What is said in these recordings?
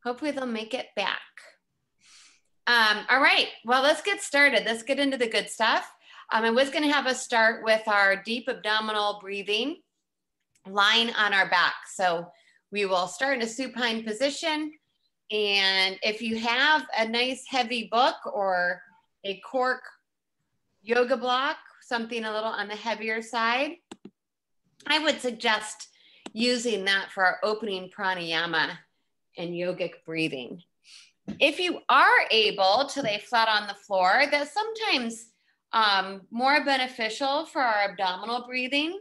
Hopefully they'll make it back. All right, well, let's get started. Let's get into the good stuff. I was going to have us start with our deep abdominal breathing, lying on our back. So we will start in a supine position. And if you have a nice heavy book or a cork yoga block, something a little on the heavier side, I would suggest using that for our opening pranayama and yogic breathing. If you are able to lay flat on the floor, that's sometimes more beneficial for our abdominal breathing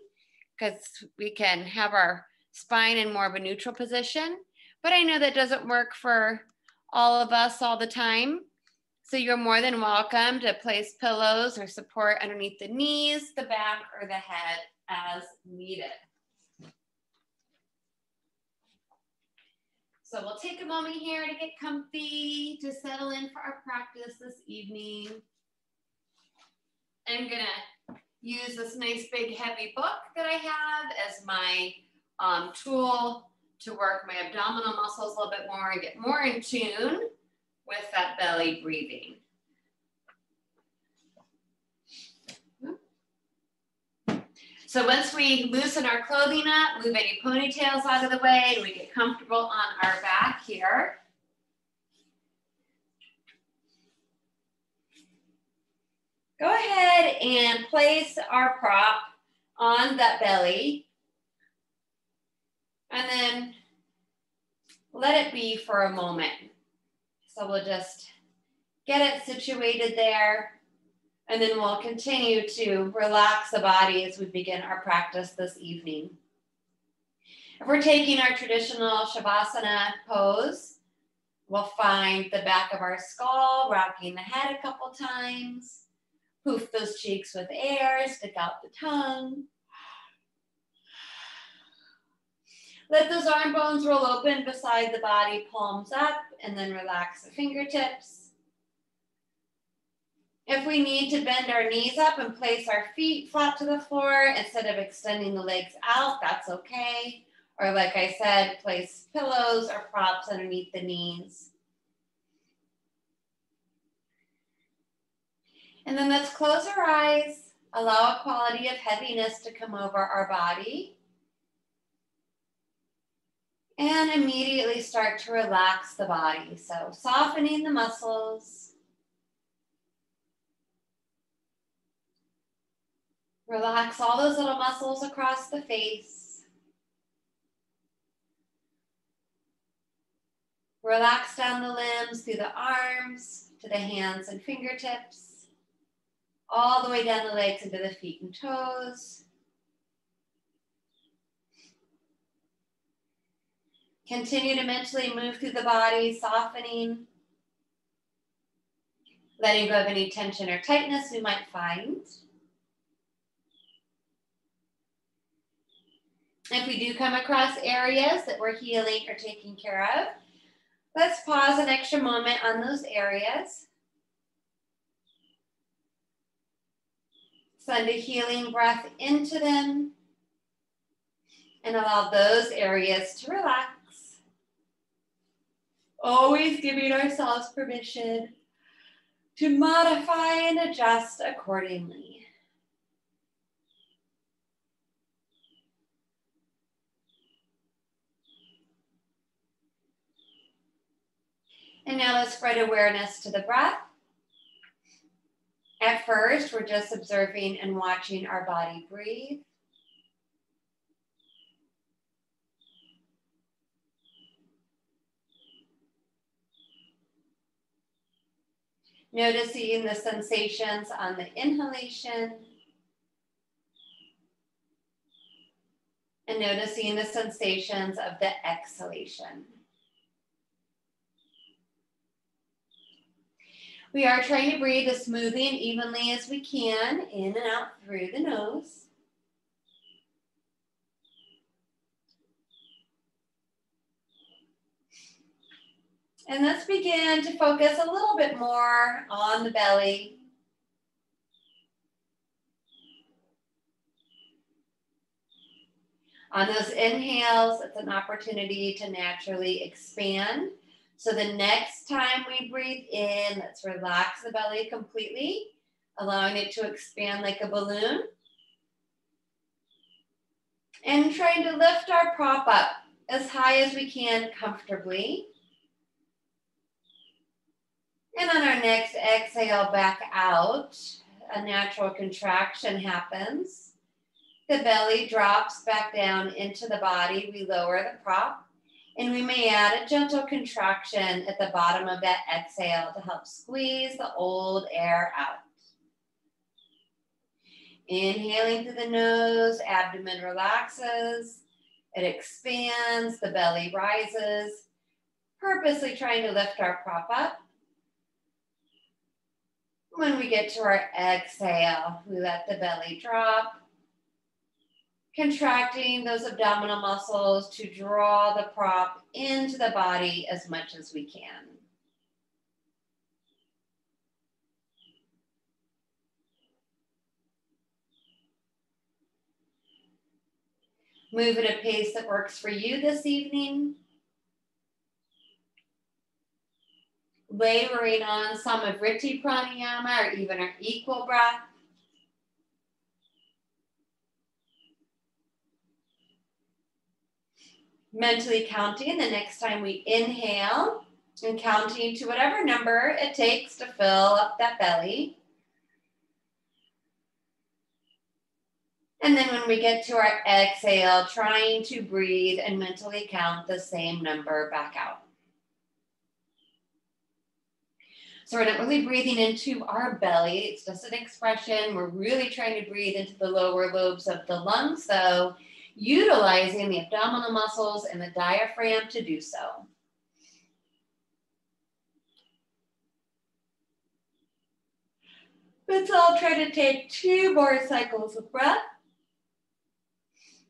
because we can have our spine in more of a neutral position. But I know that doesn't work for all of us all the time. So you're more than welcome to place pillows or support underneath the knees, the back, or the head as needed. So we'll take a moment here to get comfy, to settle in for our practice this evening. I'm gonna use this nice big heavy book that I have as my tool to work my abdominal muscles a little bit more and get more in tune with that belly breathing. So once we loosen our clothing up, move any ponytails out of the way, and we get comfortable on our back here. Go ahead and place our prop on that belly. And then let it be for a moment. So we'll just get it situated there. And then we'll continue to relax the body as we begin our practice this evening. If we're taking our traditional Shavasana pose, we'll find the back of our skull, rocking the head a couple times. Poof those cheeks with air, stick out the tongue. Let those arm bones roll open beside the body, palms up, and then relax the fingertips. If we need to bend our knees up and place our feet flat to the floor instead of extending the legs out, that's okay. Or like I said, place pillows or props underneath the knees. And then let's close our eyes, allow a quality of heaviness to come over our body. And immediately start to relax the body. So softening the muscles. Relax all those little muscles across the face. Relax down the limbs through the arms to the hands and fingertips. All the way down the legs into the feet and toes. Continue to mentally move through the body, softening. Letting go of any tension or tightness we might find. If we do come across areas that we're healing or taking care of, let's pause an extra moment on those areas. Send a healing breath into them and allow those areas to relax. Always giving ourselves permission to modify and adjust accordingly. And now let's spread awareness to the breath. At first, we're just observing and watching our body breathe. Noticing the sensations on the inhalation. And noticing the sensations of the exhalation. We are trying to breathe as smoothly and evenly as we can, in and out through the nose. And let's begin to focus a little bit more on the belly. On those inhales, it's an opportunity to naturally expand. So the next time we breathe in, let's relax the belly completely, allowing it to expand like a balloon. And trying to lift our prop up as high as we can comfortably. And on our next exhale back out, a natural contraction happens. The belly drops back down into the body. We lower the prop. And we may add a gentle contraction at the bottom of that exhale to help squeeze the old air out. Inhaling through the nose, abdomen relaxes, it expands, the belly rises, purposely trying to lift our prop up. When we get to our exhale, we let the belly drop, contracting those abdominal muscles to draw the prop into the body as much as we can. Move at a pace that works for you this evening. Layering on some of Vritti pranayama or even our equal breath. Mentally counting the next time we inhale and counting to whatever number it takes to fill up that belly. And then when we get to our exhale, trying to breathe and mentally count the same number back out. So we're not really breathing into our belly. It's just an expression. We're really trying to breathe into the lower lobes of the lungs. So utilizing the abdominal muscles and the diaphragm to do so. Let's all try to take 2 more cycles of breath.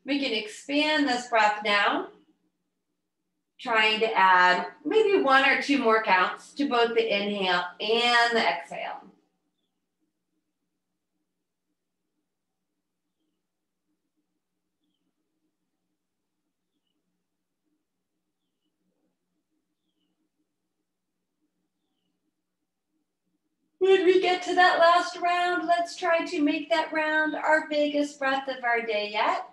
We can expand this breath now, trying to add maybe 1 or 2 more counts to both the inhale and the exhale. When we get to that last round, let's try to make that round our biggest breath of our day yet.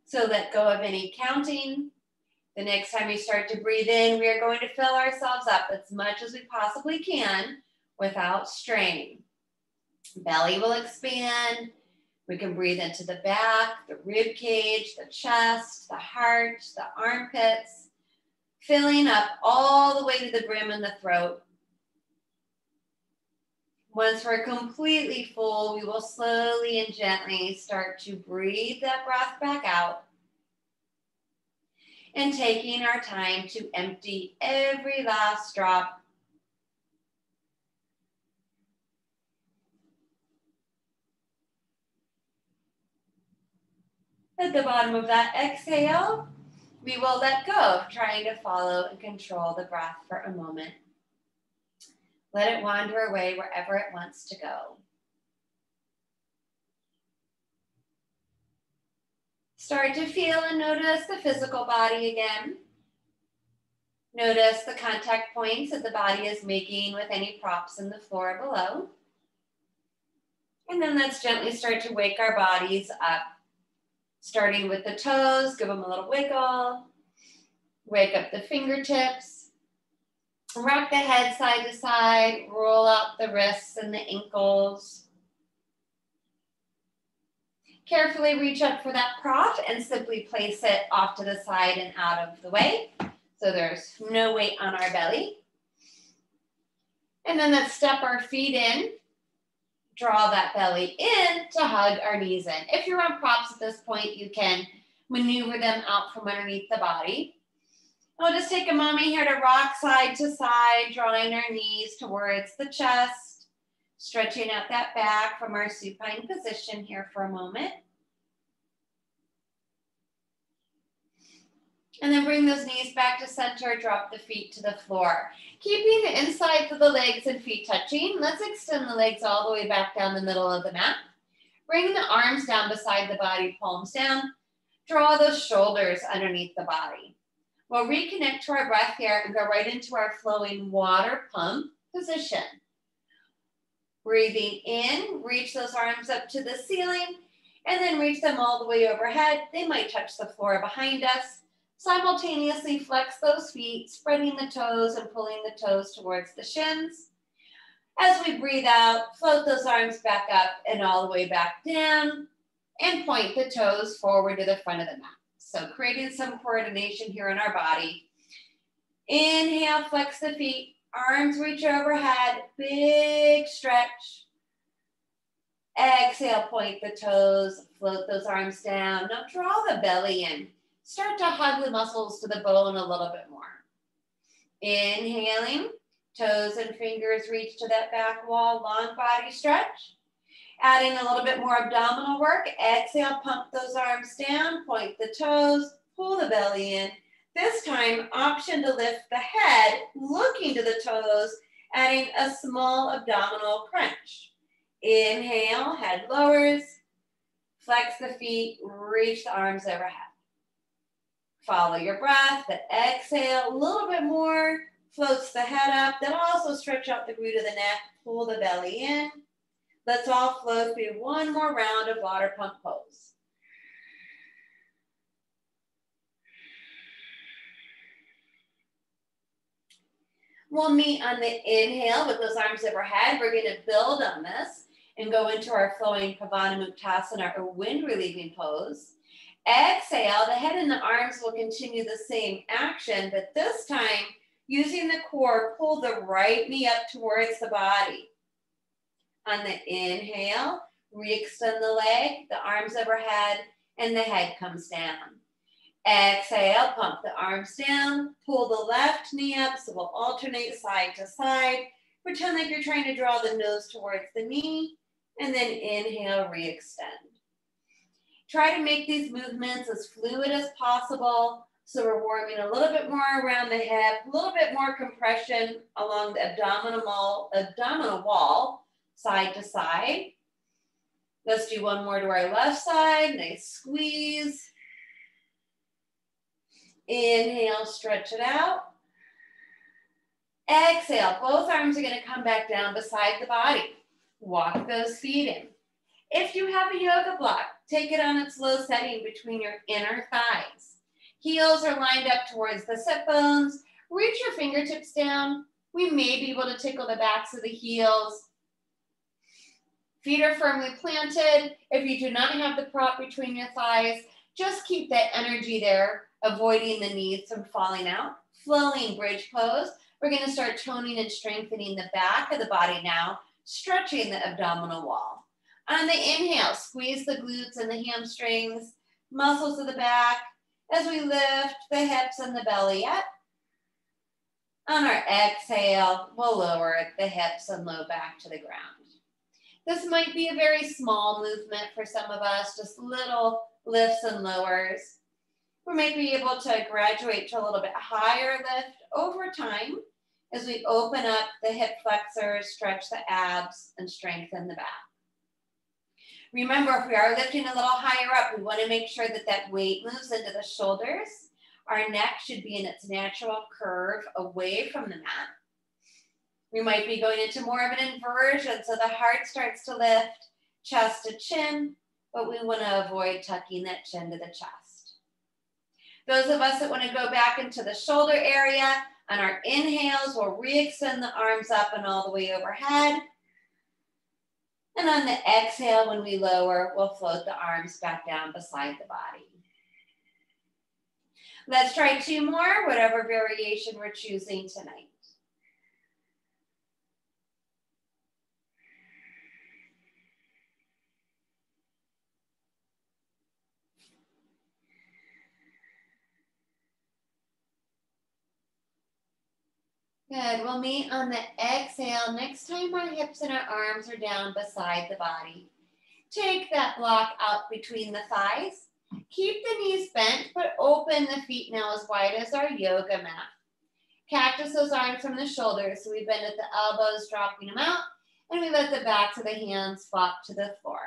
So let go of any counting. The next time we start to breathe in, we are going to fill ourselves up as much as we possibly can without strain. Belly will expand. We can breathe into the back, the rib cage, the chest, the heart, the armpits, filling up all the way to the brim and the throat. Once we're completely full, we will slowly and gently start to breathe that breath back out and taking our time to empty every last drop. At the bottom of that exhale, we will let go of trying to follow and control the breath for a moment. Let it wander away wherever it wants to go. Start to feel and notice the physical body again. Notice the contact points that the body is making with any props in the floor below. And then let's gently start to wake our bodies up. Starting with the toes, give them a little wiggle. Wake up the fingertips. Rock the head side to side, roll out the wrists and the ankles. Carefully reach up for that prop and simply place it off to the side and out of the way. So there's no weight on our belly. And then let's step our feet in. Draw that belly in to hug our knees in. If you're on props at this point, you can maneuver them out from underneath the body. We'll just take a moment here to rock side to side, drawing our knees towards the chest, stretching out that back from our supine position here for a moment. And then bring those knees back to center, drop the feet to the floor. Keeping the insides of the legs and feet touching, let's extend the legs all the way back down the middle of the mat. Bring the arms down beside the body, palms down. Draw those shoulders underneath the body. We'll reconnect to our breath here and go right into our flowing water pump position. Breathing in, reach those arms up to the ceiling, and then reach them all the way overhead. They might touch the floor behind us. Simultaneously flex those feet, spreading the toes and pulling the toes towards the shins. As we breathe out, float those arms back up and all the way back down, and point the toes forward to the front of the mat. So creating some coordination here in our body. Inhale, flex the feet, arms reach overhead, big stretch. Exhale, point the toes, float those arms down. Now draw the belly in. Start to hug the muscles to the bone a little bit more. Inhaling, toes and fingers reach to that back wall, long body stretch. Adding a little bit more abdominal work. Exhale, pump those arms down, point the toes, pull the belly in. This time, option to lift the head, looking to the toes, adding a small abdominal crunch. Inhale, head lowers, flex the feet, reach the arms overhead. Follow your breath, the exhale, a little bit more, floats the head up, then also stretch out the root of the neck, pull the belly in. Let's all flow through one more round of water pump pose. We'll meet on the inhale with those arms overhead. We're going to build on this and go into our flowing Pavanamuktasana or wind relieving pose. Exhale, the head and the arms will continue the same action, but this time, using the core, pull the right knee up towards the body. On the inhale, re-extend the leg, the arms overhead, and the head comes down. Exhale, pump the arms down, pull the left knee up, so we'll alternate side to side. Pretend like you're trying to draw the nose towards the knee, and then inhale, re-extend. Try to make these movements as fluid as possible, so we're warming a little bit more around the hip, a little bit more compression along the abdominal wall, side to side. Let's do one more to our left side. Nice squeeze. Inhale, stretch it out. Exhale, both arms are going to come back down beside the body. Walk those feet in. If you have a yoga block, take it on its low setting between your inner thighs. Heels are lined up towards the sit bones. Reach your fingertips down. We may be able to tickle the backs of the heels. Feet are firmly planted. If you do not have the prop between your thighs, just keep that energy there, avoiding the knees from falling out. Flowing bridge pose. We're going to start toning and strengthening the back of the body now, stretching the abdominal wall. On the inhale, squeeze the glutes and the hamstrings, muscles of the back, as we lift the hips and the belly up. On our exhale, we'll lower the hips and low back to the ground. This might be a very small movement for some of us, just little lifts and lowers. We might be able to graduate to a little bit higher lift over time as we open up the hip flexors, stretch the abs, and strengthen the back. Remember, if we are lifting a little higher up, we want to make sure that that weight moves into the shoulders. Our neck should be in its natural curve away from the mat. We might be going into more of an inversion, so the heart starts to lift, chest to chin, but we want to avoid tucking that chin to the chest. Those of us that want to go back into the shoulder area, on our inhales, we'll re-extend the arms up and all the way overhead. And on the exhale, when we lower, we'll float the arms back down beside the body. Let's try two more, whatever variation we're choosing tonight. Good, we'll meet on the exhale. Next time our hips and our arms are down beside the body. Take that block out between the thighs. Keep the knees bent, but open the feet now as wide as our yoga mat. Cactus those arms from the shoulders, so we bend at the elbows, dropping them out, and we let the backs of the hands flop to the floor.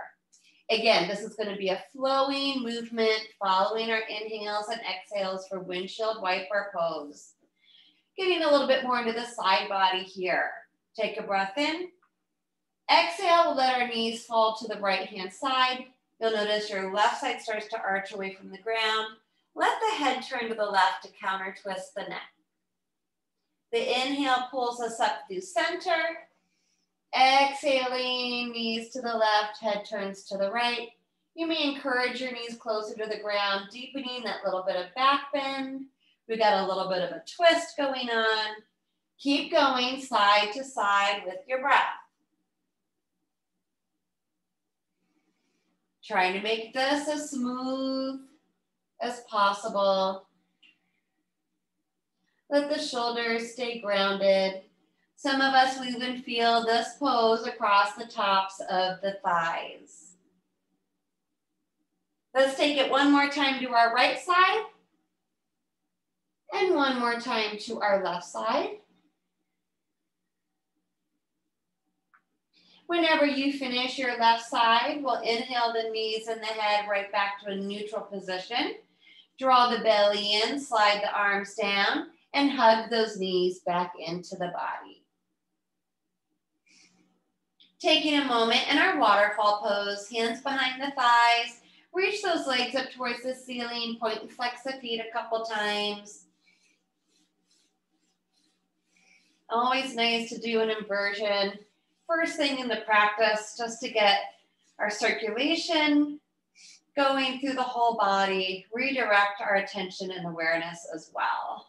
Again, this is going to be a flowing movement following our inhales and exhales for windshield wiper pose. Getting a little bit more into the side body here. Take a breath in. Exhale, we'll let our knees fall to the right-hand side. You'll notice your left side starts to arch away from the ground. Let the head turn to the left to counter twist the neck. The inhale pulls us up through center. Exhaling, knees to the left, head turns to the right. You may encourage your knees closer to the ground, deepening that little bit of back bend. We got a little bit of a twist going on. Keep going side to side with your breath. Trying to make this as smooth as possible. Let the shoulders stay grounded. Some of us will even feel this pose across the tops of the thighs. Let's take it one more time to our right side. And one more time to our left side. Whenever you finish your left side, we'll inhale the knees and the head right back to a neutral position. Draw the belly in, slide the arms down, and hug those knees back into the body. Taking a moment in our waterfall pose, hands behind the thighs, reach those legs up towards the ceiling, point and flex the feet a couple times. Always nice to do an inversion. First thing in the practice, just to get our circulation going through the whole body, redirect our attention and awareness as well.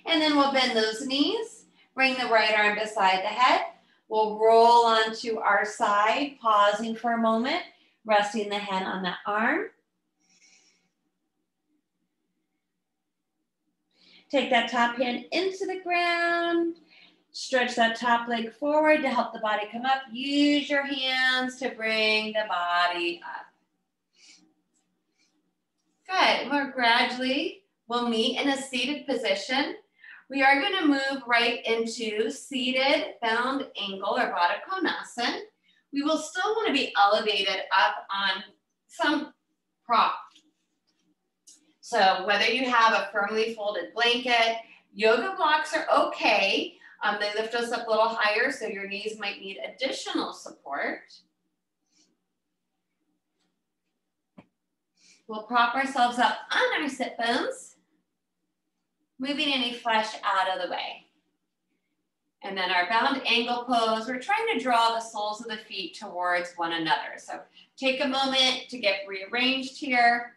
And then we'll bend those knees, bring the right arm beside the head. We'll roll onto our side, pausing for a moment, resting the head on that arm. Take that top hand into the ground. Stretch that top leg forward to help the body come up. Use your hands to bring the body up. Good. More gradually, we'll meet in a seated position. We are going to move right into seated bound angle or Baddha Konasana. We will still want to be elevated up on some prop. So whether you have a firmly folded blanket, yoga blocks are okay. They lift us up a little higher, so your knees might need additional support. We'll prop ourselves up on our sit bones, moving any flesh out of the way. And then our bound angle pose, we're trying to draw the soles of the feet towards one another. So take a moment to get rearranged here.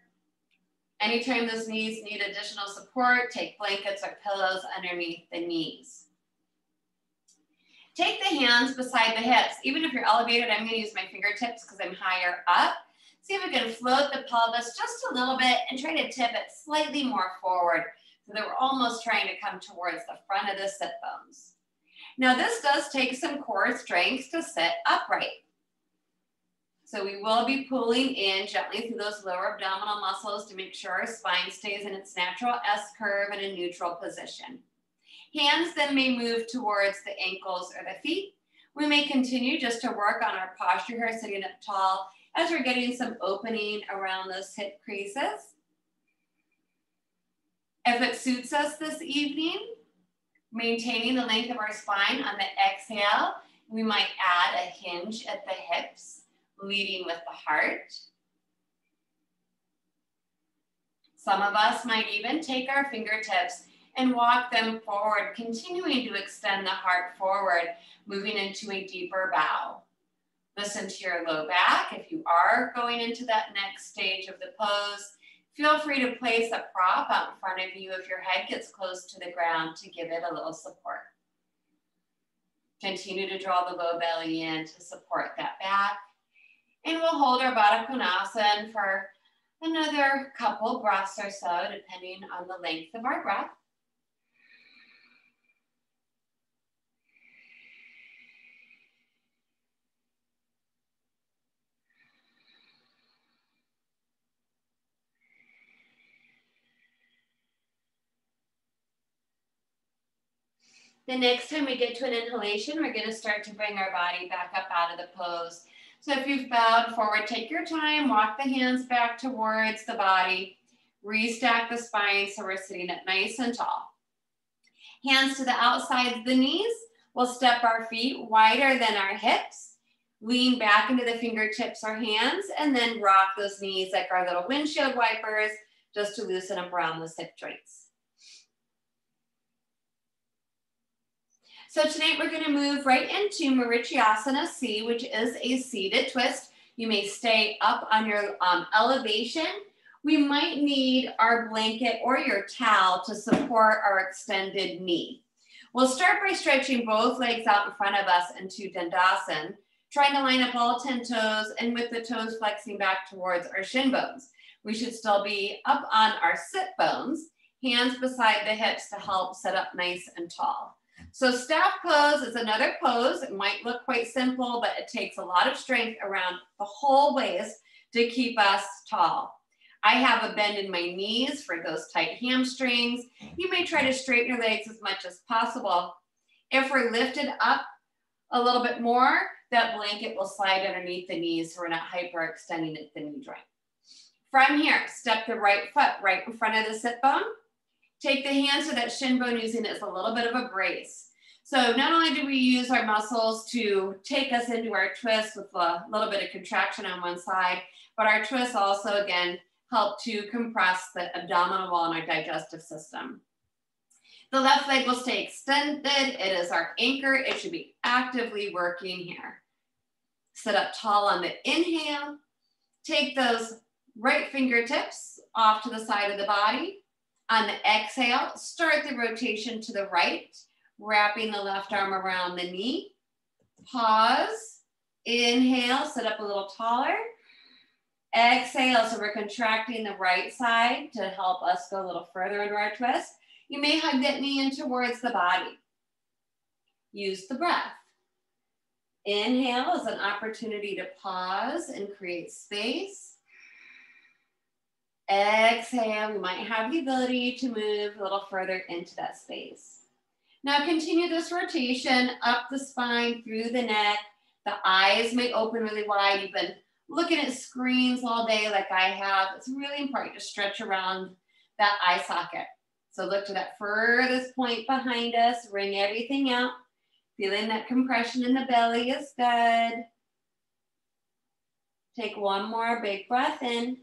Anytime those knees need additional support, take blankets or pillows underneath the knees. Take the hands beside the hips. Even if you're elevated, I'm going to use my fingertips because I'm higher up. See if we can float the pelvis just a little bit and try to tip it slightly more forward so that we're almost trying to come towards the front of the sit bones. Now this does take some core strength to sit upright. So we will be pulling in gently through those lower abdominal muscles to make sure our spine stays in its natural S curve in a neutral position. Hands then may move towards the ankles or the feet. We may continue just to work on our posture here, sitting up tall, as we're getting some opening around those hip creases. If it suits us this evening, maintaining the length of our spine on the exhale, we might add a hinge at the hips, leading with the heart. Some of us might even take our fingertips and walk them forward, continuing to extend the heart forward, moving into a deeper bow. Listen to your low back. If you are going into that next stage of the pose, feel free to place a prop out in front of you if your head gets close to the ground to give it a little support. Continue to draw the low belly in to support that back. And we'll hold our Baddha Konasana for another couple breaths or so, depending on the length of our breath. The next time we get to an inhalation, we're going to start to bring our body back up out of the pose. So if you've bowed forward, take your time, walk the hands back towards the body, restack the spine so we're sitting up nice and tall. Hands to the outside of the knees. We'll step our feet wider than our hips, lean back into the fingertips or hands, and then rock those knees like our little windshield wipers just to loosen up around the hip joints. So tonight we're going to move right into Marichyasana C, which is a seated twist. You may stay up on your elevation. We might need our blanket or your towel to support our extended knee. We'll start by stretching both legs out in front of us into Dandasana, trying to line up all 10 toes and with the toes flexing back towards our shin bones. We should still be up on our sit bones, hands beside the hips to help sit up nice and tall. So staff pose is another pose. It might look quite simple, but it takes a lot of strength around the whole waist to keep us tall. I have a bend in my knees for those tight hamstrings. You may try to straighten your legs as much as possible. If we're lifted up a little bit more, that blanket will slide underneath the knees so we're not hyperextending at the knee joint. From here, step the right foot right in front of the sit bone. Take the hands to that shin bone using it as a little bit of a brace. So not only do we use our muscles to take us into our twist with a little bit of contraction on one side, but our twists also, again, help to compress the abdominal wall and our digestive system. The left leg will stay extended. It is our anchor. It should be actively working here. Sit up tall on the inhale. Take those right fingertips off to the side of the body. On the exhale, start the rotation to the right, wrapping the left arm around the knee. Pause. Inhale, sit up a little taller. Exhale, so we're contracting the right side to help us go a little further into our twist. You may hug that knee in towards the body. Use the breath. Inhale is an opportunity to pause and create space. Exhale, we might have the ability to move a little further into that space. Now continue this rotation up the spine, through the neck. The eyes may open really wide. You've been looking at screens all day like I have. It's really important to stretch around that eye socket. So look to that furthest point behind us, wring everything out. Feeling that compression in the belly is good. Take one more big breath in.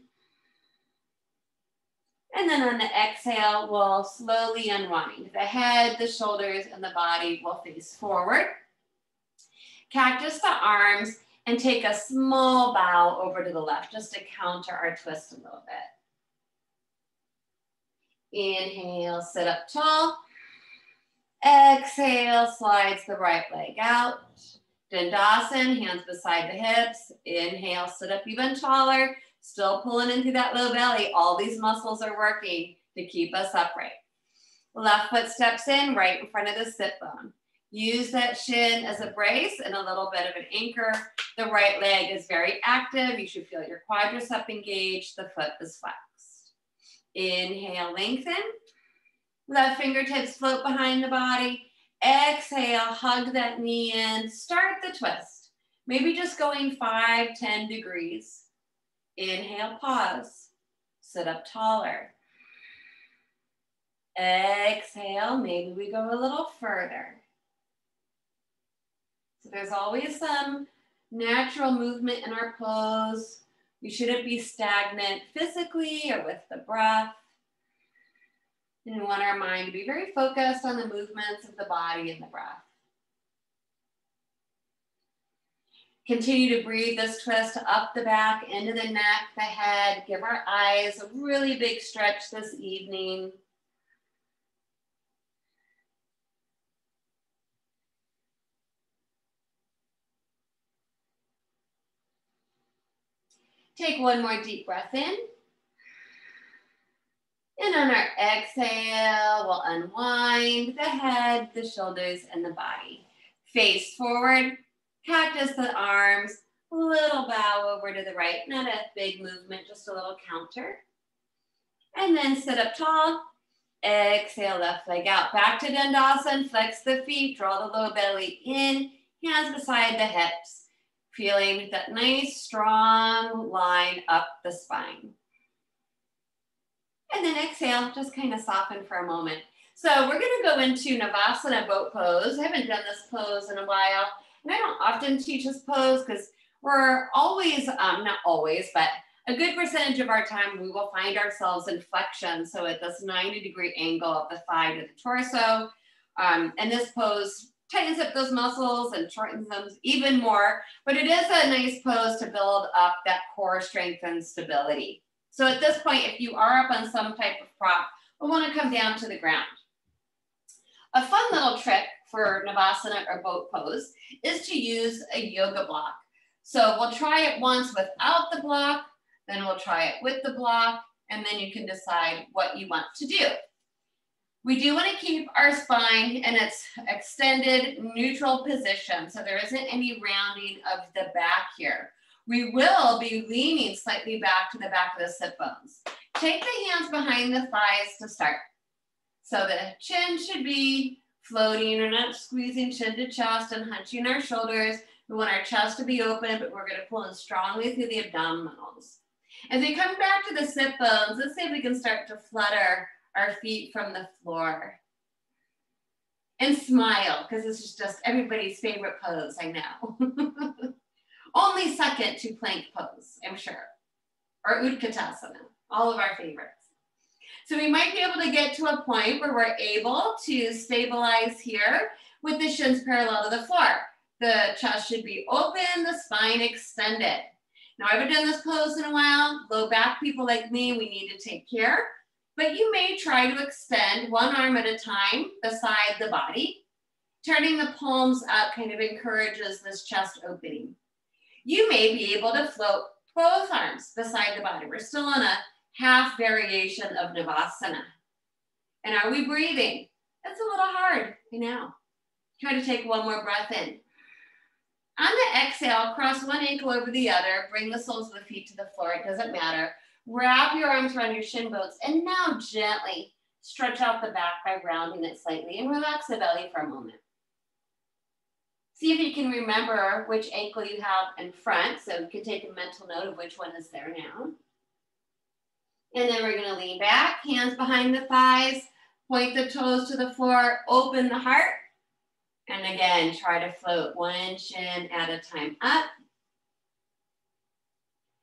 And then on the exhale, we'll slowly unwind. The head, the shoulders, and the body will face forward. Cactus the arms and take a small bow over to the left just to counter our twist a little bit. Inhale, sit up tall. Exhale, slides the right leg out. Dandasana, hands beside the hips. Inhale, sit up even taller. Still pulling into that low belly. All these muscles are working to keep us upright. Left foot steps in right in front of the sit bone. Use that shin as a brace and a little bit of an anchor. The right leg is very active. You should feel your quadricep engaged. The foot is flexed. Inhale, lengthen. Left fingertips float behind the body. Exhale, hug that knee in. Start the twist. Maybe just going 5-10 degrees. Inhale, pause. Sit up taller. Exhale, maybe we go a little further. So there's always some natural movement in our pose. We shouldn't be stagnant physically or with the breath. And we want our mind to be very focused on the movements of the body and the breath. Continue to breathe this twist up the back, into the neck, the head. Give our eyes a really big stretch this evening. Take one more deep breath in. And on our exhale, we'll unwind the head, the shoulders, and the body. Face forward. Cactus the arms, a little bow over to the right, not a big movement, just a little counter. And then sit up tall, Exhale, left leg out. Back to Dandasana, flex the feet, draw the low belly in, hands beside the hips. Feeling that nice, strong line up the spine. And then exhale, just kind of soften for a moment. So we're gonna go into Navasana boat pose. I haven't done this pose in a while, and I don't often teach this pose because we're always, not always, but a good percentage of our time we will find ourselves in flexion. So at this 90-degree angle of the thigh to the torso. And this pose tightens up those muscles and shortens them even more, but it is a nice pose to build up that core strength and stability. So at this point, if you are up on some type of prop, we'll want to come down to the ground. A fun little trick for Navasana or boat pose is to use a yoga block. So we'll try it once without the block, then we'll try it with the block, and then you can decide what you want to do. We do want to keep our spine in its extended neutral position, so there isn't any rounding of the back here. We will be leaning slightly back to the back of the sit bones. Take the hands behind the thighs to start. So the chin should be floating. We're not squeezing chin to chest and hunching our shoulders. We want our chest to be open, but we're going to pull in strongly through the abdominals. As we come back to the sit bones, let's see if we can start to flutter our feet from the floor. And smile, because this is just everybody's favorite pose, I know. Only second to plank pose, I'm sure. Or Utkatasana, all of our favorites. So we might be able to get to a point where we're able to stabilize here with the shins parallel to the floor. The chest should be open, the spine extended. Now, I haven't done this pose in a while. Low back people like me, we need to take care. But you may try to extend one arm at a time beside the body. Turning the palms up kind of encourages this chest opening. You may be able to float both arms beside the body. We're still in a half variation of Navasana. And are we breathing? That's a little hard, I know. Try to take one more breath in. On the exhale, cross one ankle over the other, bring the soles of the feet to the floor, it doesn't matter. Wrap your arms around your shin bones and now gently stretch out the back by rounding it slightly and relax the belly for a moment. See if you can remember which ankle you have in front, so you can take a mental note of which one is there now. And then we're gonna lean back, hands behind the thighs, point the toes to the floor, open the heart. And again, try to float one shin at a time up.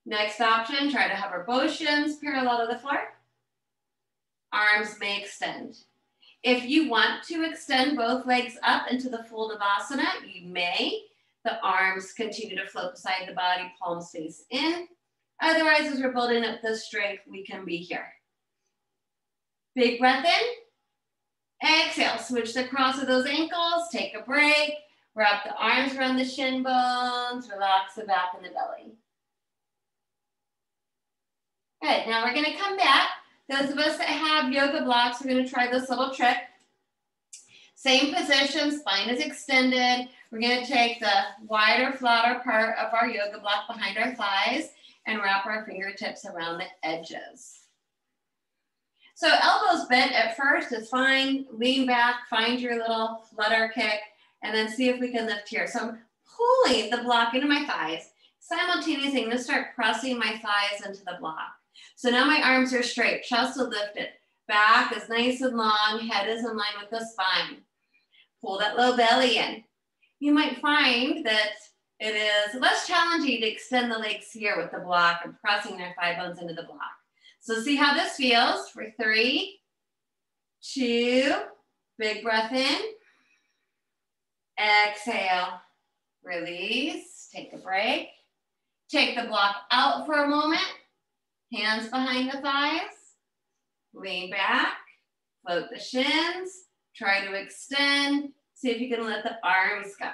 Next option, try to hover both shins parallel to the floor. Arms may extend. If you want to extend both legs up into the full Navasana, you may. The arms continue to float beside the body, palms face in. Otherwise, as we're building up the strength, we can be here. Big breath in. Exhale, switch the cross of those ankles, take a break. Wrap the arms around the shin bones, relax the back and the belly. Good, now we're gonna come back. Those of us that have yoga blocks, we're gonna try this little trick. Same position, spine is extended. We're gonna take the wider, flatter part of our yoga block behind our thighs and wrap our fingertips around the edges. So elbows bent at first is fine. Lean back, find your little flutter kick, and then see if we can lift here. So I'm pulling the block into my thighs. Simultaneously, I'm gonna start pressing my thighs into the block. So now my arms are straight, chest is lifted. Back is nice and long, head is in line with the spine. Pull that low belly in. You might find that it is less challenging to extend the legs here with the block and pressing their thigh bones into the block. So see how this feels for 3, 2, big breath in. Exhale, release, take a break. Take the block out for a moment. Hands behind the thighs. Lean back, float the shins. Try to extend. See if you can let the arms go.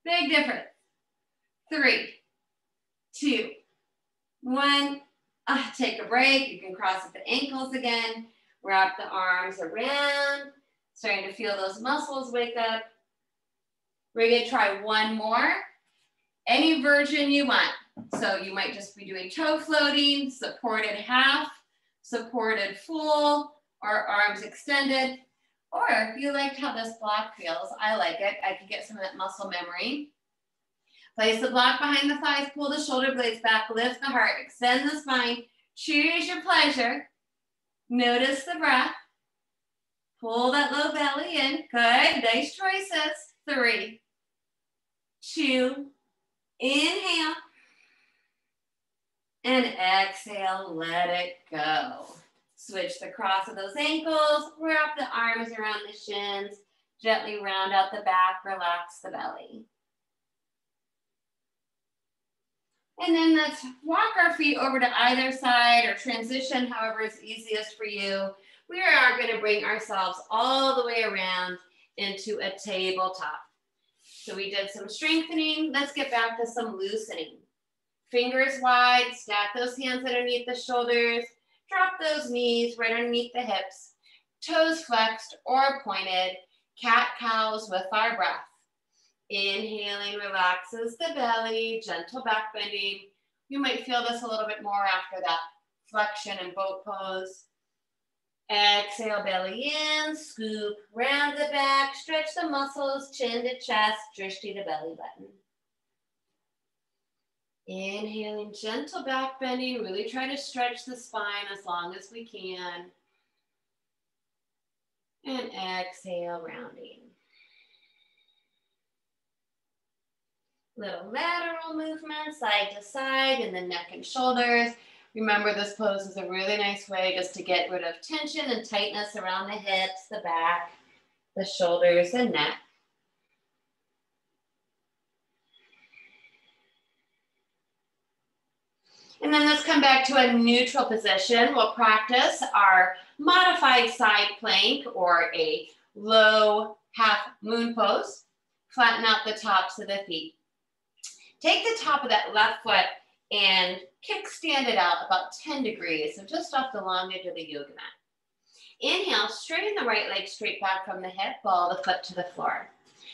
Big difference. 3, 2, 1. Take a break. You can cross at the ankles again. Wrap the arms around. Starting to feel those muscles wake up. We're going to try one more. Any version you want. So you might just be doing toe floating, supported half, supported full, or arms extended. Or if you liked how this block feels, I like it. I could get some of that muscle memory. Place the block behind the thighs, pull the shoulder blades back, lift the heart, extend the spine. Choose your pleasure. Notice the breath. Pull that low belly in. Good, nice choices. 3, 2, inhale. And exhale, let it go. Switch the cross of those ankles, wrap the arms around the shins, gently round out the back, relax the belly. And then let's walk our feet over to either side or transition however is easiest for you. We are going to bring ourselves all the way around into a tabletop. So we did some strengthening. Let's get back to some loosening. Fingers wide, stack those hands underneath the shoulders, drop those knees right underneath the hips, toes flexed or pointed, cat-cows with our breath. Inhaling relaxes the belly, gentle back bending. You might feel this a little bit more after that flexion and boat pose. Exhale, belly in, scoop, round the back, stretch the muscles, chin to chest, drishti to belly button. Inhaling, gentle back bending. Really try to stretch the spine as long as we can. And exhale, rounding. Little lateral movement, side to side in the neck and shoulders. Remember, this pose is a really nice way just to get rid of tension and tightness around the hips, the back, the shoulders, and neck. And then let's come back to a neutral position. We'll practice our modified side plank or a low half moon pose. Flatten out the tops of the feet. Take the top of that left foot and kickstand it out about 10 degrees, so just off the long edge of the yoga mat. Inhale, straighten the right leg straight back from the hip, ball the foot to the floor.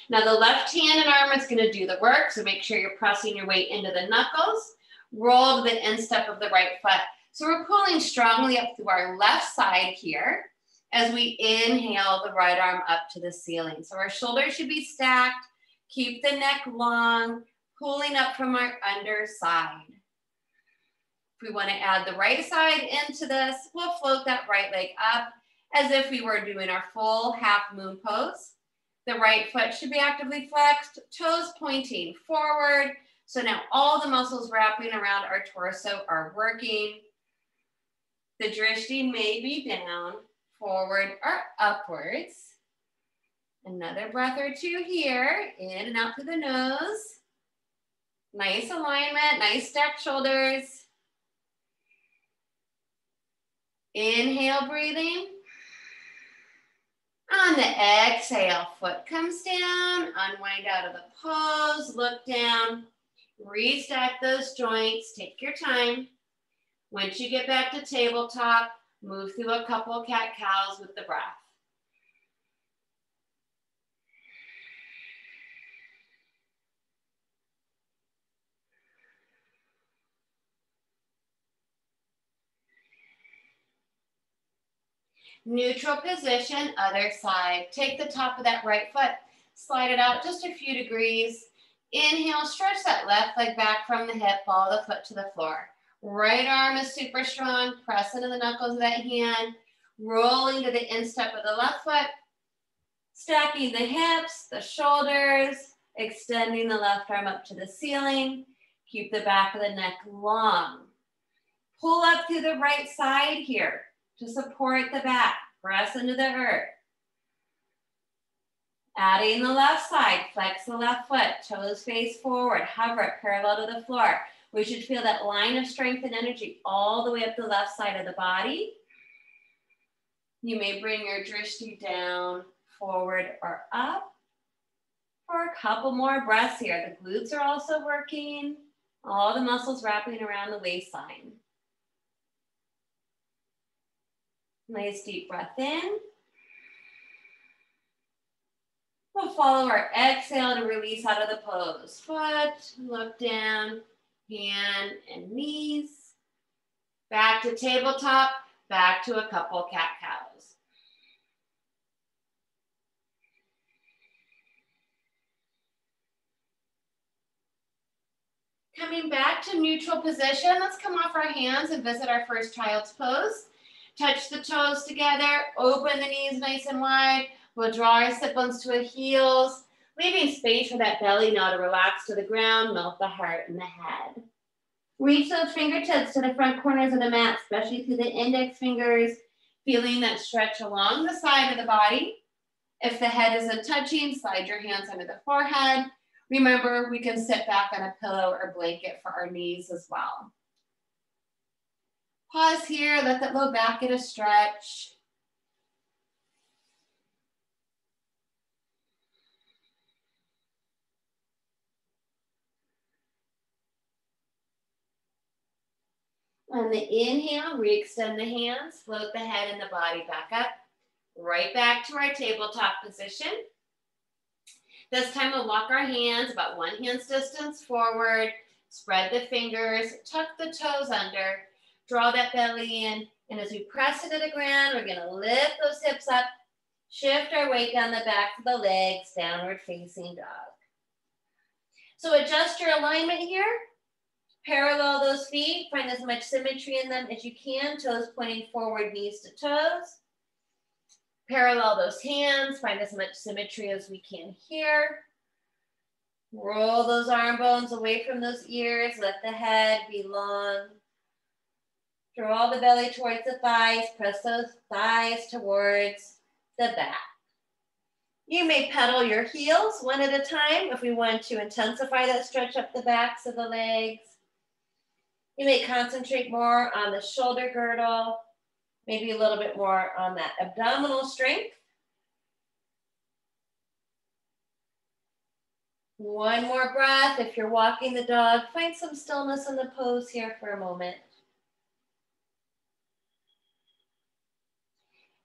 Now the left hand and arm is going to do the work, so make sure you're pressing your weight into the knuckles. Roll to the instep of the right foot. So we're pulling strongly up through our left side here as we inhale the right arm up to the ceiling. So our shoulders should be stacked. Keep the neck long, pulling up from our underside. If we want to add the right side into this, we'll float that right leg up as if we were doing our full half moon pose. The right foot should be actively flexed, toes pointing forward. So now all the muscles wrapping around our torso are working. The drishti may be down, forward, or upwards. Another breath or two here, in and out through the nose. Nice alignment, nice stacked shoulders. Inhale, breathing. On the exhale, foot comes down, unwind out of the pose, look down, restack those joints, take your time. Once you get back to tabletop, move through a couple cat-cows with the breath. Neutral position, other side. Take the top of that right foot, slide it out just a few degrees. Inhale, stretch that left leg back from the hip, ball the foot to the floor. Right arm is super strong, press into the knuckles of that hand, rolling to the instep of the left foot, stacking the hips, the shoulders, extending the left arm up to the ceiling. Keep the back of the neck long. Pull up through the right side here to support the back. Press into the earth. Adding the left side, flex the left foot, toes face forward, hover it parallel to the floor. We should feel that line of strength and energy all the way up the left side of the body. You may bring your drishti down, forward, or up for a couple more breaths here. The glutes are also working, all the muscles wrapping around the waistline. Nice deep breath in. We'll follow our exhale to release out of the pose. Foot, look down, hand and knees. Back to tabletop, back to a couple cat-cows. Coming back to neutral position, let's come off our hands and visit our first child's pose. Touch the toes together, open the knees nice and wide. We'll draw our sit bones to our heels, leaving space for that belly now to relax to the ground, melt the heart and the head. Reach those fingertips to the front corners of the mat, especially through the index fingers, feeling that stretch along the side of the body. If the head isn't touching, slide your hands under the forehead. Remember, we can sit back on a pillow or blanket for our knees as well. Pause here, let that low back get a stretch. On the inhale, re-extend the hands, float the head and the body back up, right back to our tabletop position. This time we'll walk our hands about 1 hand's distance forward, spread the fingers, tuck the toes under, draw that belly in, and as we press into the ground, we're gonna lift those hips up, shift our weight down the back of the legs, downward facing dog. So adjust your alignment here. Parallel those feet, find as much symmetry in them as you can, toes pointing forward, knees to toes. Parallel those hands, find as much symmetry as we can here. Roll those arm bones away from those ears, let the head be long. Draw the belly towards the thighs, press those thighs towards the back. You may pedal your heels one at a time if we want to intensify that stretch up the backs of the legs. You may concentrate more on the shoulder girdle, maybe a little bit more on that abdominal strength. One more breath. If you're walking the dog, find some stillness in the pose here for a moment.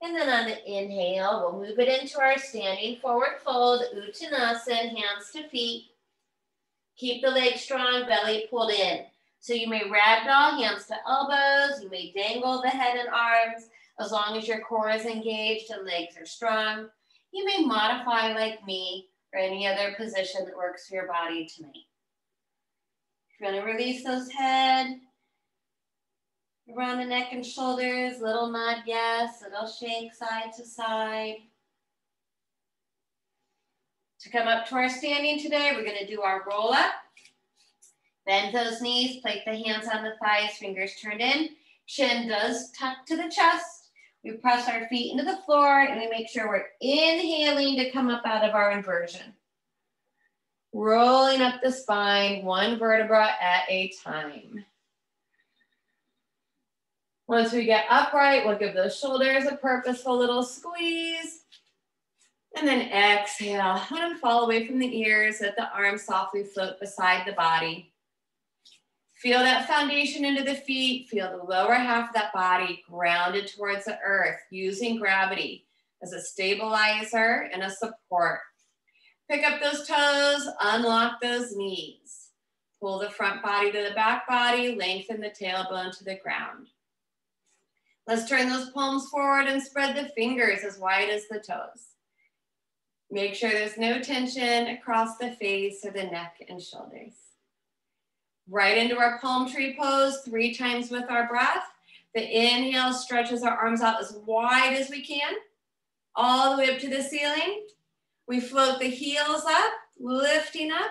And then on the inhale, we'll move it into our standing forward fold, Uttanasana, hands to feet. Keep the legs strong, belly pulled in. So you may ragdoll, hands to elbows. You may dangle the head and arms as long as your core is engaged and legs are strong. You may modify like me or any other position that works for your body tonight. If you want to release those head, around the neck and shoulders, little nod yes, little shake side to side. To come up to our standing today, we're going to do our roll up. Bend those knees, place the hands on the thighs, fingers turned in. Chin does tuck to the chest. We press our feet into the floor and we make sure we're inhaling to come up out of our inversion. Rolling up the spine, one vertebra at a time. Once we get upright, we'll give those shoulders a purposeful little squeeze. And then exhale, let them fall away from the ears, let the arms softly float beside the body. Feel that foundation into the feet, feel the lower half of that body grounded towards the earth, using gravity as a stabilizer and a support. Pick up those toes, unlock those knees. Pull the front body to the back body, lengthen the tailbone to the ground. Let's turn those palms forward and spread the fingers as wide as the toes. Make sure there's no tension across the face or the neck and shoulders. Right into our palm tree pose 3 times with our breath. The inhale stretches our arms out as wide as we can, all the way up to the ceiling. We float the heels up, lifting up,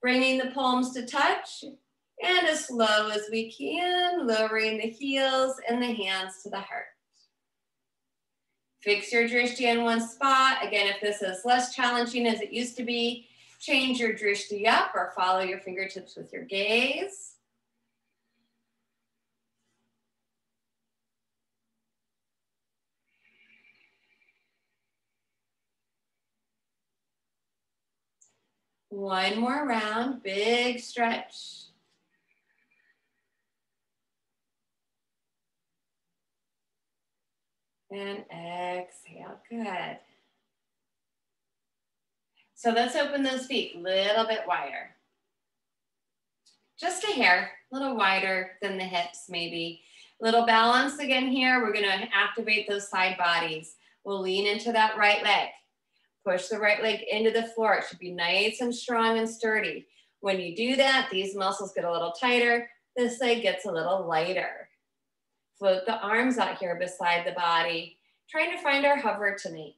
bringing the palms to touch, and as slow as we can, lowering the heels and the hands to the heart. Fix your drishti in one spot. Again, if this is less challenging as it used to be, change your drishti up or follow your fingertips with your gaze. One more round, big stretch. And exhale, good. So let's open those feet a little bit wider. Just a hair, a little wider than the hips maybe. Little balance again here. We're gonna activate those side bodies. We'll lean into that right leg. Push the right leg into the floor. It should be nice and strong and sturdy. When you do that, these muscles get a little tighter. This leg gets a little lighter. Float the arms out here beside the body, trying to find our hover tonight.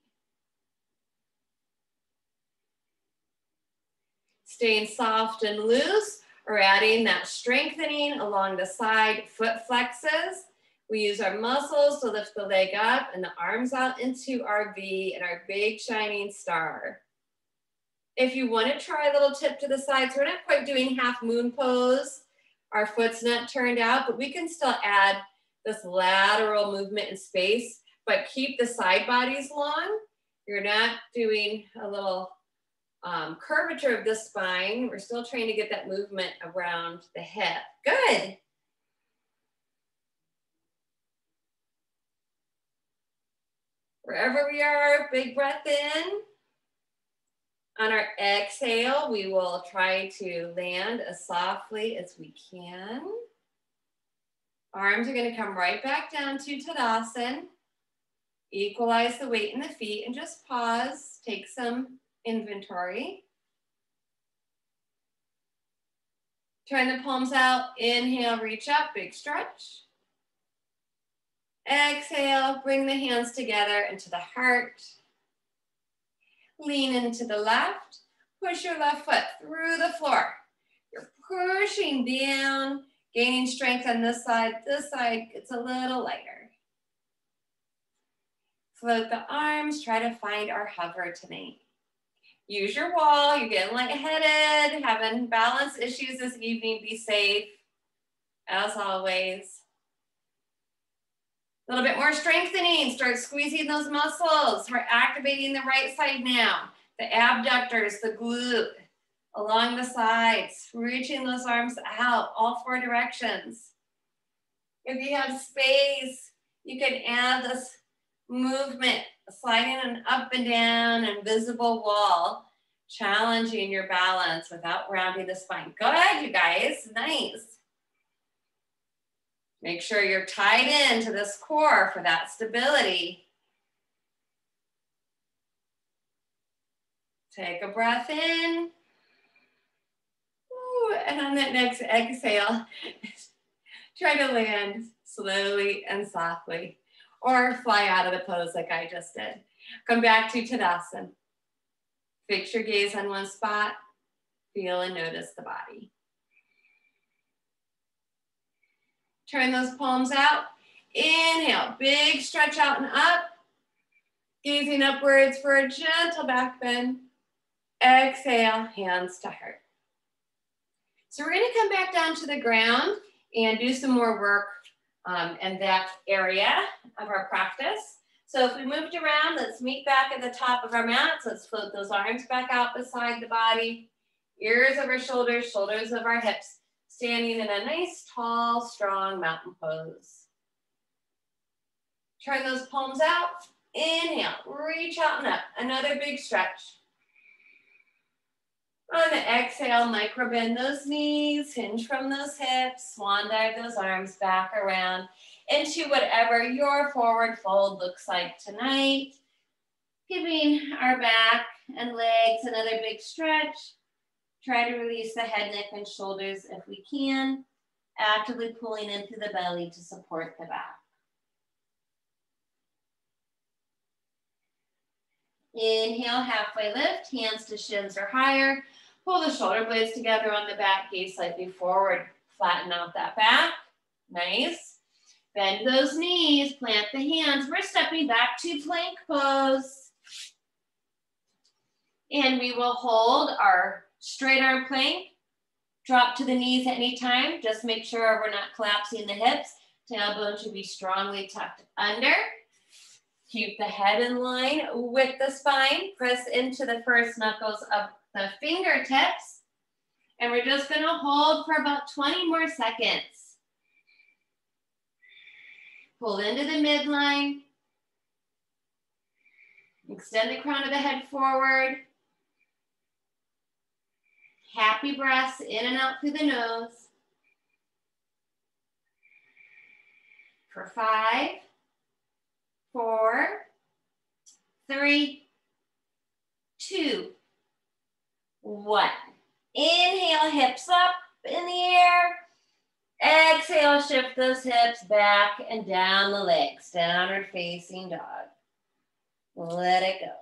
Staying soft and loose, or adding that strengthening along the side foot flexes. We use our muscles to lift the leg up and the arms out into our V and our big shining star. If you want to try a little tip to the side, so we're not quite doing half moon pose. Our foot's not turned out, but we can still add this lateral movement in space, but keep the side bodies long. You're not doing a little curvature of the spine. We're still trying to get that movement around the hip. Good. Wherever we are, big breath in. On our exhale, we will try to land as softly as we can. Arms are going to come right back down to Tadasana. Equalize the weight in the feet and just pause, take some inventory. Turn the palms out, inhale, reach up, big stretch. Exhale, bring the hands together into the heart. Lean into the left, push your left foot through the floor. You're pushing down, gaining strength on this side gets a little lighter. Float the arms, try to find our hover tonight. Use your wall, you're getting lightheaded, having balance issues this evening, be safe, as always. A little bit more strengthening, start squeezing those muscles. We're activating the right side now. The abductors, the glute, along the sides, reaching those arms out, all four directions. If you have space, you can add this movement, sliding an up and down invisible wall, challenging your balance without rounding the spine. Good, you guys, nice. Make sure you're tied into this core for that stability. Take a breath in. Ooh, and on that next exhale, try to land slowly and softly, or fly out of the pose like I just did. Come back to Tadasana. Fix your gaze on one spot. Feel and notice the body. Turn those palms out. Inhale, big stretch out and up. Gazing upwards for a gentle back bend. Exhale, hands to heart. So we're gonna come back down to the ground and do some more work in that area of our practice. So if we moved around, let's meet back at the top of our mats. Let's float those arms back out beside the body. Ears over shoulders, shoulders over our hips. Standing in a nice, tall, strong mountain pose. Turn those palms out. Inhale, reach out and up. Another big stretch. On the exhale, micro bend those knees, hinge from those hips, swan dive those arms back around into whatever your forward fold looks like tonight. Giving our back and legs another big stretch. Try to release the head, neck, and shoulders if we can. Actively pulling into the belly to support the back. Inhale, halfway lift, hands to shins or higher. Pull the shoulder blades together on the back, gaze slightly forward. Flatten out that back. Nice. Bend those knees, plant the hands. We're stepping back to plank pose. And we will hold our straight arm plank. Drop to the knees at any time. Just make sure we're not collapsing the hips. Tailbone should be strongly tucked under. Keep the head in line with the spine. Press into the first knuckles of the fingertips. And we're just gonna hold for about 20 more seconds. Pull into the midline. Extend the crown of the head forward. Happy breaths in and out through the nose. For 5, 4, 3, 2, 1. Inhale, those hips back and down the legs, downward facing dog. Let it go.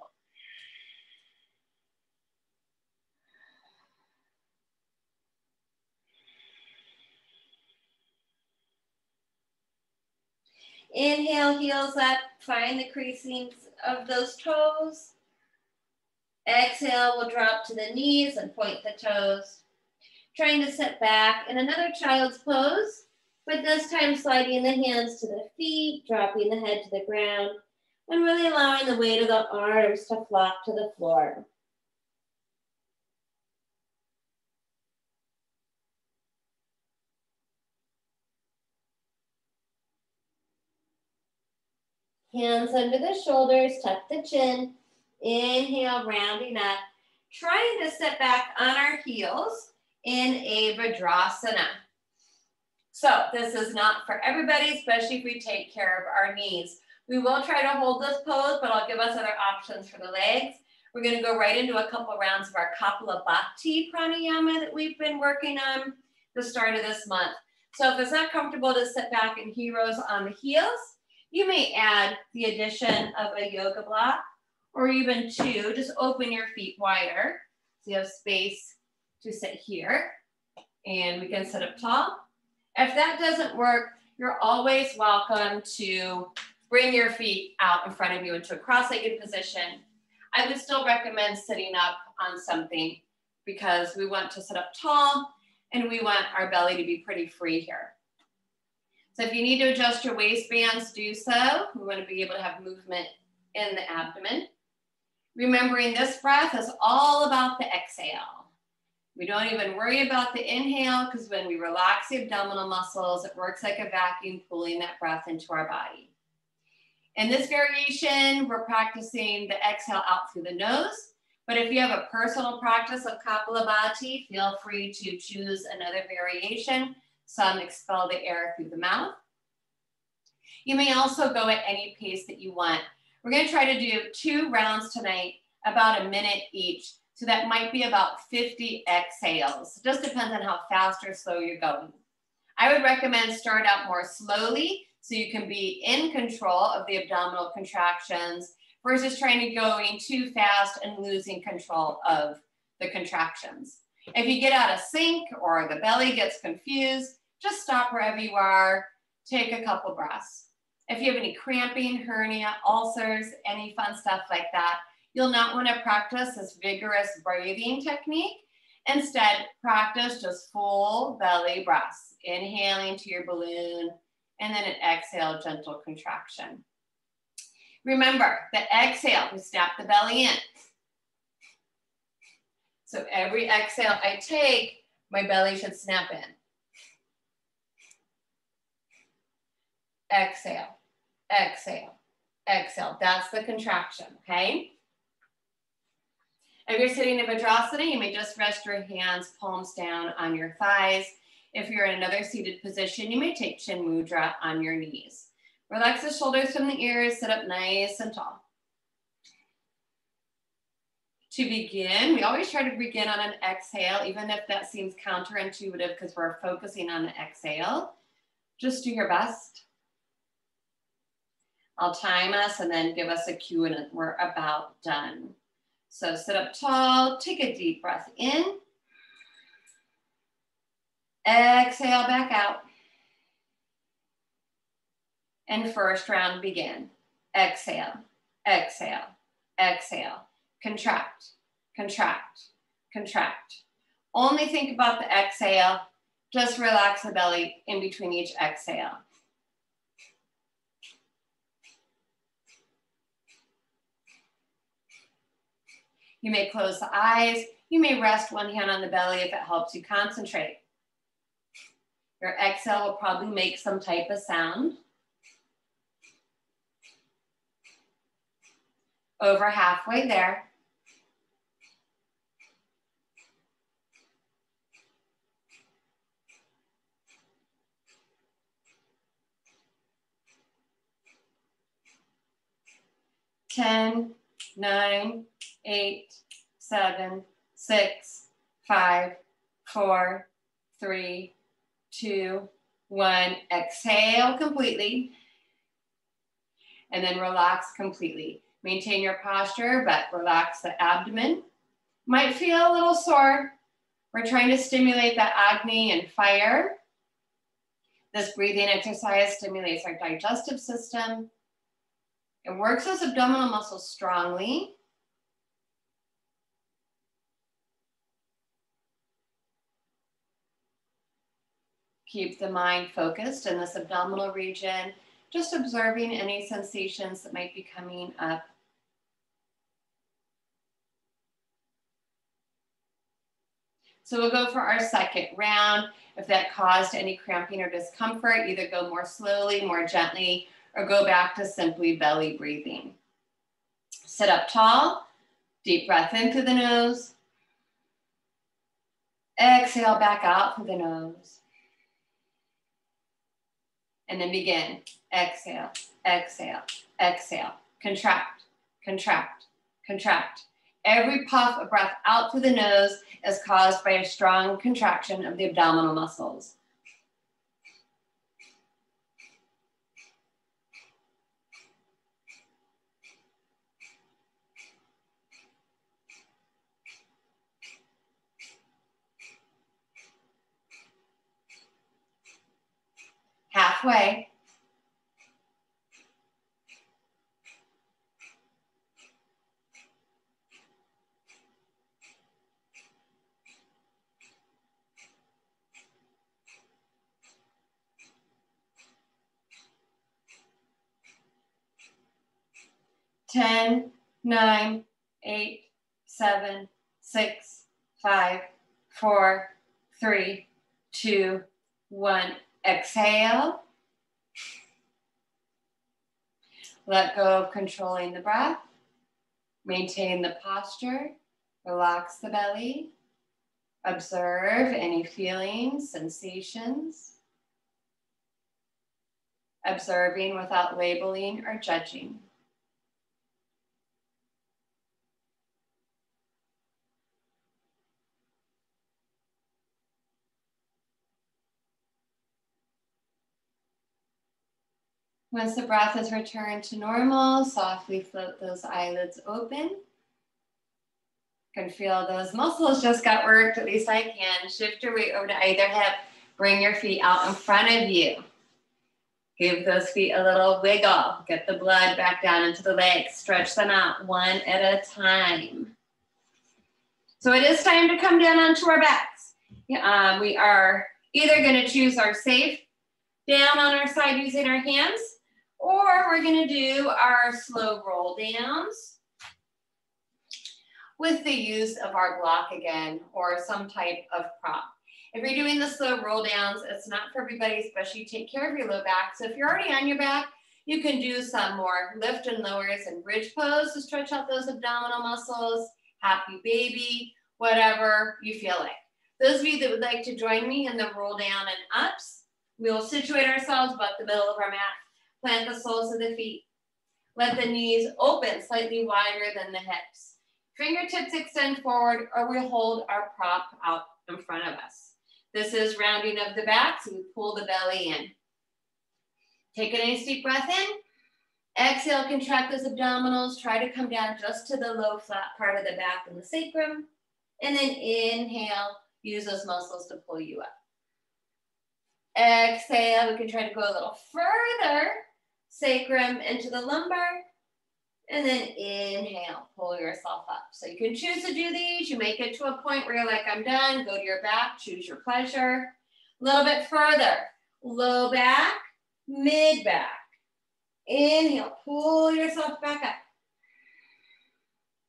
Inhale, heels up, find the creasings of those toes. Exhale, we'll drop to the knees and point the toes. Trying to sit back in another child's pose, but this time sliding the hands to the feet, dropping the head to the ground, and really allowing the weight of the arms to flop to the floor. Hands under the shoulders, tuck the chin. Inhale, rounding up. Trying to sit back on our heels in a Vajrasana. So this is not for everybody, especially if we take care of our knees. We will try to hold this pose, but I'll give us other options for the legs. We're going to go right into a couple rounds of our Kapalabhati pranayama that we've been working on the start of this month. So if it's not comfortable to sit back in heroes on the heels, you may add the addition of a yoga block or even two. Just open your feet wider so you have space to sit here, and we can sit up tall. If that doesn't work, you're always welcome to bring your feet out in front of you into a cross-legged position. I would still recommend sitting up on something because we want to sit up tall and we want our belly to be pretty free here. So if you need to adjust your waistbands, do so. We want to be able to have movement in the abdomen. Remembering this breath is all about the exhale. We don't even worry about the inhale because when we relax the abdominal muscles, it works like a vacuum pulling that breath into our body. In this variation, we're practicing the exhale out through the nose, but if you have a personal practice of Kapalabhati, feel free to choose another variation. Some expel the air through the mouth. You may also go at any pace that you want. We're going to try to do 2 rounds tonight, about a minute each. So that might be about 50 exhales. It just depends on how fast or slow you're going. I would recommend start out more slowly so you can be in control of the abdominal contractions versus trying to going too fast and losing control of the contractions. If you get out of sync or the belly gets confused, just stop wherever you are, take a couple breaths. If you have any cramping, hernia, ulcers, any fun stuff like that, you'll not want to practice this vigorous breathing technique. Instead, practice just full belly breaths, inhaling to your balloon, and then an exhale, gentle contraction. Remember, the exhale, we snap the belly in. So every exhale I take, my belly should snap in. Exhale, exhale, exhale. That's the contraction, okay? If you're sitting in Vajrasana, you may just rest your hands, palms down on your thighs. If you're in another seated position, you may take Chin Mudra on your knees. Relax the shoulders from the ears, sit up nice and tall. To begin, we always try to begin on an exhale, even if that seems counterintuitive because we're focusing on the exhale. Just do your best. I'll time us and then give us a cue and we're about done. So sit up tall, take a deep breath in. Exhale back out. And first round begin. Exhale, exhale, exhale. Contract, contract, contract. Only think about the exhale. Just relax the belly in between each exhale. You may close the eyes. You may rest one hand on the belly if it helps you concentrate. Your exhale will probably make some type of sound. Over halfway there. Ten, 9, 8, 7, 6, 5, 4, 3, 2, 1. Exhale completely. And then relax completely. Maintain your posture, but relax the abdomen. Might feel a little sore. We're trying to stimulate the Agni and fire. This breathing exercise stimulates our digestive system. It works those abdominal muscles strongly. Keep the mind focused in this abdominal region, just observing any sensations that might be coming up. So we'll go for our second round. If that caused any cramping or discomfort, either go more slowly, more gently, or go back to simply belly breathing. Sit up tall, deep breath in through the nose. Exhale back out through the nose. And then begin. Exhale, exhale, exhale. Contract, contract, contract. Every puff of breath out through the nose is caused by a strong contraction of the abdominal muscles. Halfway. Ten, 9, 8, 7, 6, 5, 4, 3, 2, 1. Exhale. Let go of controlling the breath. Maintain the posture. Relax the belly. Observe any feelings, sensations. Observing without labeling or judging. Once the breath has returned to normal, softly float those eyelids open. You can feel those muscles just got worked, at least I can. Shift your weight over to either hip. Bring your feet out in front of you. Give those feet a little wiggle. Get the blood back down into the legs. Stretch them out one at a time. So it is time to come down onto our backs. We are either going to choose our safe down on our side using our hands, or we're going to do our slow roll downs with the use of our block again, or some type of prop. If you're doing the slow roll downs, it's not for everybody, especially take care of your low back. So if you're already on your back, you can do some more lift and lowers and bridge pose to stretch out those abdominal muscles, happy baby, whatever you feel like. Those of you that would like to join me in the roll down and ups, we will situate ourselves about the middle of our mat. Plant the soles of the feet. Let the knees open slightly wider than the hips. Fingertips extend forward, or we hold our prop out in front of us. This is rounding of the back, so we pull the belly in. Take a nice deep breath in. Exhale, contract those abdominals. Try to come down just to the low flat part of the back and the sacrum. And then inhale, use those muscles to pull you up. Exhale, we can try to go a little further, sacrum into the lumbar, and then inhale, pull yourself up. So you can choose to do these. You may get to a point where you're like, I'm done, go to your back, choose your pleasure. A little bit further, low back, mid back. Inhale, pull yourself back up.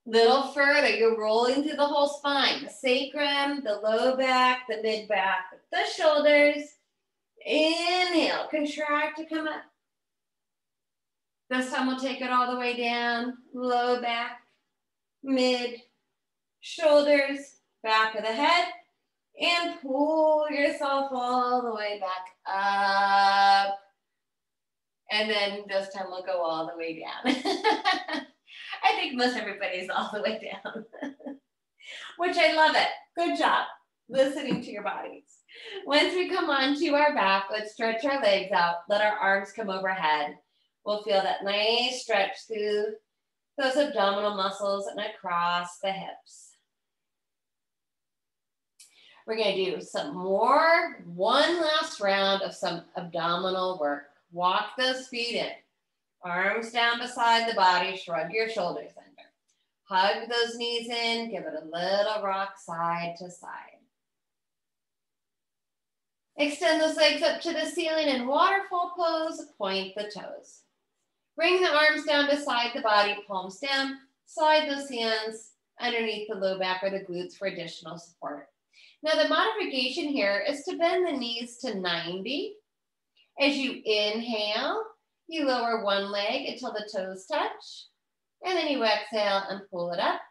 Little further, you're rolling through the whole spine, the sacrum, the low back, the mid back, the shoulders. Inhale, contract to come up. This time we'll take it all the way down, low back, mid, shoulders, back of the head, and pull yourself all the way back up. And then this time we'll go all the way down. I think most everybody's all the way down, which I love it. Good job listening to your bodies. Once we come onto our back, let's stretch our legs out. Let our arms come overhead. We'll feel that nice stretch through those abdominal muscles and across the hips. We're going to do one last round of some abdominal work. Walk those feet in. Arms down beside the body, shrug your shoulders under. Hug those knees in, give it a little rock side to side. Extend those legs up to the ceiling in waterfall pose, point the toes. Bring the arms down beside the body, palms down, slide those hands underneath the low back or the glutes for additional support. Now the modification here is to bend the knees to 90. As you inhale, you lower one leg until the toes touch, and then you exhale and pull it up,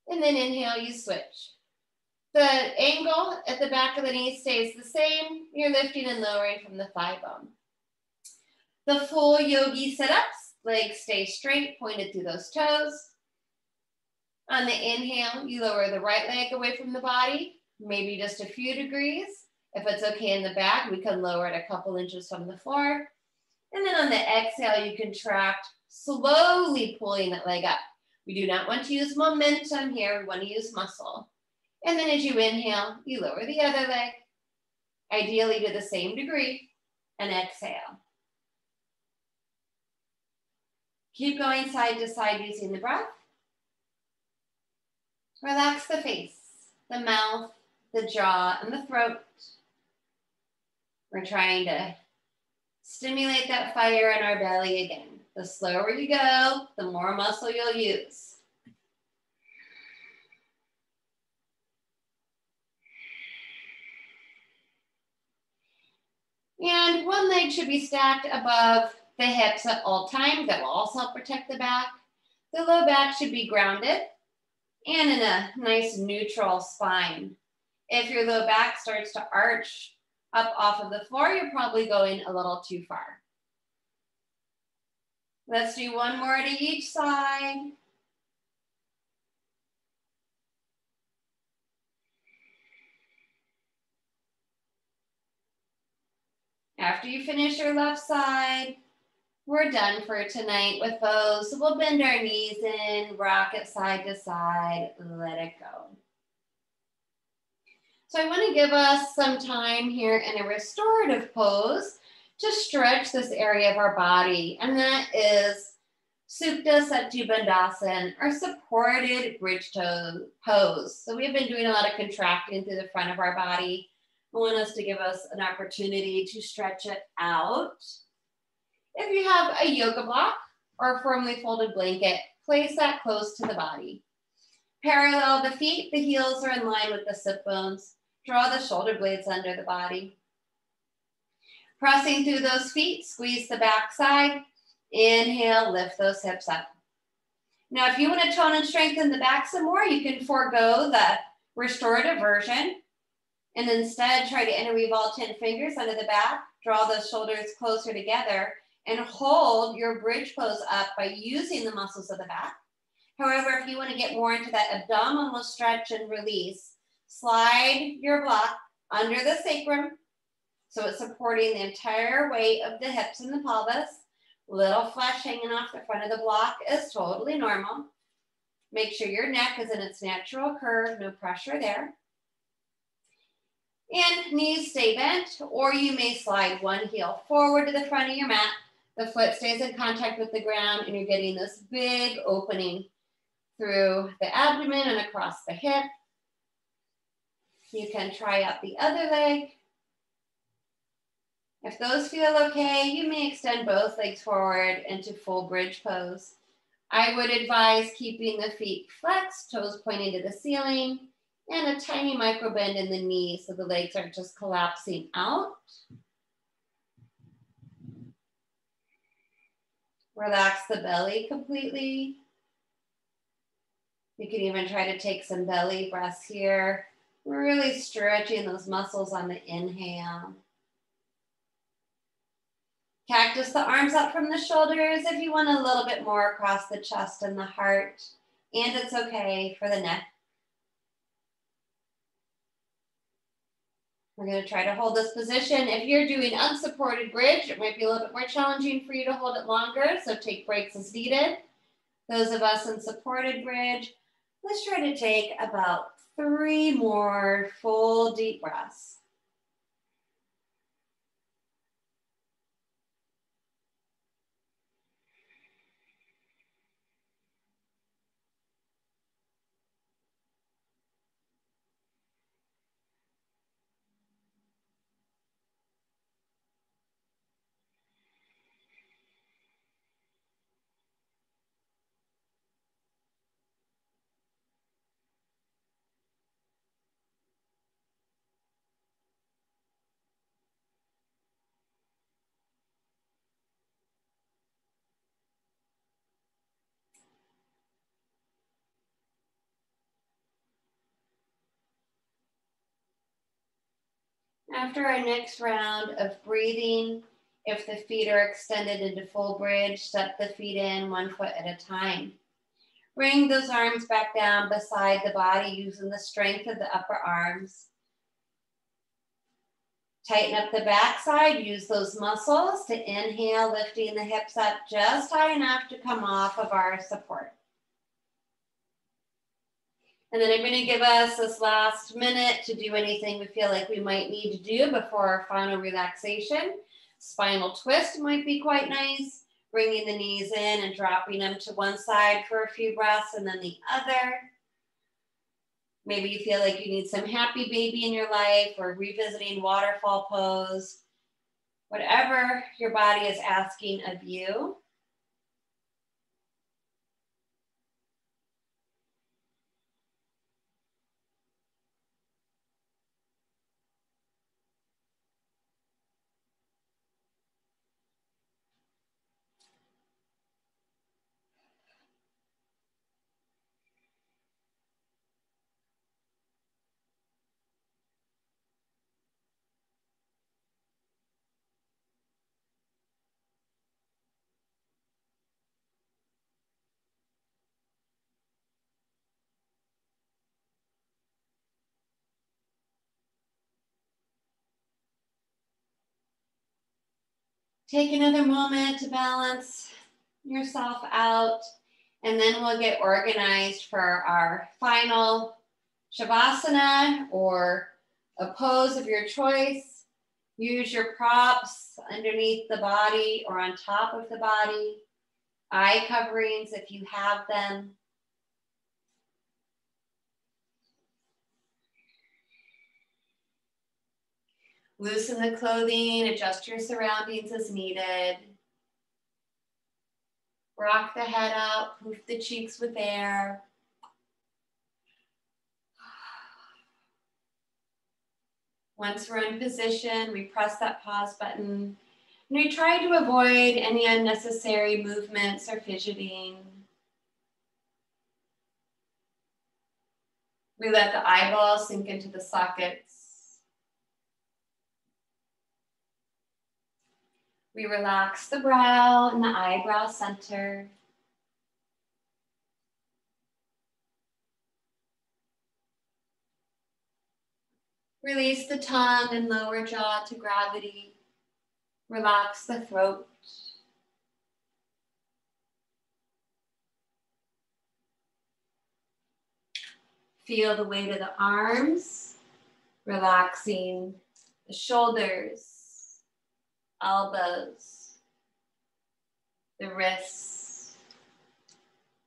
and then inhale, you switch. The angle at the back of the knee stays the same. You're lifting and lowering from the thigh bone. The full yogi sit-ups, legs stay straight, pointed through those toes. On the inhale, you lower the right leg away from the body, maybe just a few degrees. If it's okay in the back, we can lower it a couple inches from the floor. And then on the exhale, you contract, slowly pulling that leg up. We do not want to use momentum here. We want to use muscle. And then as you inhale, you lower the other leg, ideally to the same degree, and exhale. Keep going side to side using the breath. Relax the face, the mouth, the jaw, and the throat. We're trying to stimulate that fire in our belly again. The slower you go, the more muscle you'll use. And one leg should be stacked above the hips at all times. That will also help protect the back. The low back should be grounded and in a nice neutral spine. If your low back starts to arch up off of the floor, you're probably going a little too far. Let's do one more to each side. After you finish your left side, we're done for tonight with those. So we'll bend our knees in, rock it side to side, let it go. So I want to give us some time here in a restorative pose to stretch this area of our body, and that is Supta Setu Bandhasan, or supported bridge toe pose. So we've been doing a lot of contracting through the front of our body. I want us to give us an opportunity to stretch it out. If you have a yoga block or a firmly folded blanket, place that close to the body. Parallel the feet, the heels are in line with the sit bones. Draw the shoulder blades under the body. Pressing through those feet, squeeze the back side. Inhale, lift those hips up. Now, if you want to tone and strengthen the back some more, you can forego the restorative version and instead try to interweave all 10 fingers under the back. Draw those shoulders closer together and hold your bridge pose up by using the muscles of the back. However, if you want to get more into that abdominal stretch and release, slide your block under the sacrum so it's supporting the entire weight of the hips and the pelvis. Little flesh hanging off the front of the block is totally normal. Make sure your neck is in its natural curve, no pressure there. And knees stay bent, or you may slide one heel forward to the front of your mat. The foot stays in contact with the ground and you're getting this big opening through the abdomen and across the hip. You can try out the other leg. If those feel okay, you may extend both legs forward into full bridge pose. I would advise keeping the feet flexed, toes pointing to the ceiling, and a tiny micro bend in the knee so the legs aren't just collapsing out. Relax the belly completely. You can even try to take some belly breaths here. Really stretching those muscles on the inhale. Cactus the arms up from the shoulders if you want a little bit more across the chest and the heart. And it's okay for the neck. We're going to try to hold this position. If you're doing unsupported bridge, it might be a little bit more challenging for you to hold it longer, so take breaks as needed. Those of us in supported bridge, let's try to take about 3 more full deep breaths. After our next round of breathing, if the feet are extended into full bridge, step the feet in 1 foot at a time. Bring those arms back down beside the body using the strength of the upper arms. Tighten up the backside, use those muscles to inhale, lifting the hips up just high enough to come off of our support. And then I'm going to give us this last minute to do anything we feel like we might need to do before our final relaxation. Spinal twist might be quite nice. Bringing the knees in and dropping them to one side for a few breaths and then the other. Maybe you feel like you need some happy baby in your life or revisiting waterfall pose. Whatever your body is asking of you. Take another moment to balance yourself out, and then we'll get organized for our final Shavasana or a pose of your choice. Use your props underneath the body or on top of the body. Eye coverings if you have them. Loosen the clothing, adjust your surroundings as needed. Rock the head up, poof the cheeks with air. Once we're in position, we press that pause button. And we try to avoid any unnecessary movements or fidgeting. We let the eyeballs sink into the sockets. We relax the brow and the eyebrow center. Release the tongue and lower jaw to gravity. Relax the throat. Feel the weight of the arms, relaxing the shoulders, elbows, the wrists,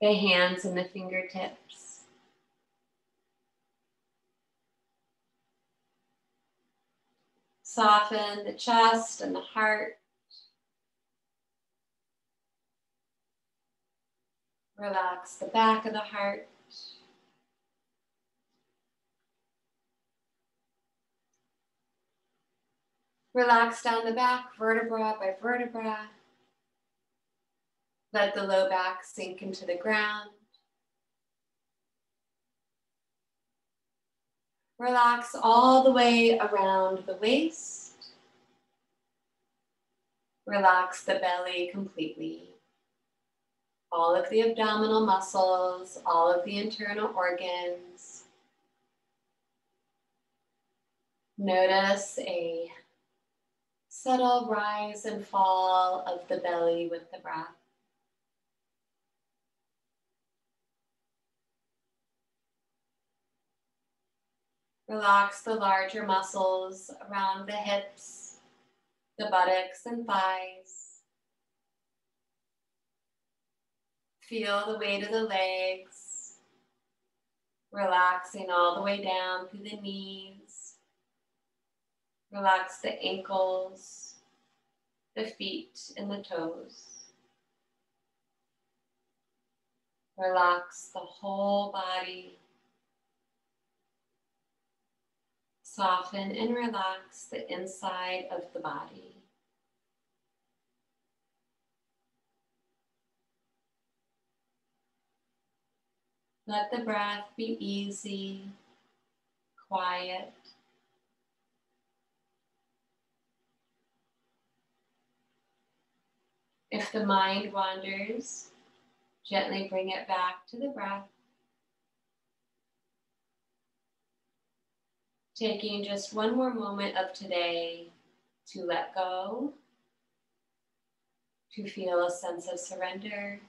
the hands and the fingertips. Soften the chest and the heart. Relax the back of the heart. Relax down the back, vertebra by vertebra. Let the low back sink into the ground. Relax all the way around the waist. Relax the belly completely. All of the abdominal muscles, all of the internal organs. Notice a subtle rise and fall of the belly with the breath. Relax the larger muscles around the hips, the buttocks and thighs. Feel the weight of the legs, relaxing all the way down through the knees. Relax the ankles, the feet and the toes. Relax the whole body. Soften and relax the inside of the body. Let the breath be easy, quiet. If the mind wanders, gently bring it back to the breath. Taking just one more moment of today to let go, to feel a sense of surrender,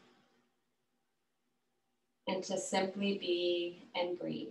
and to simply be and breathe.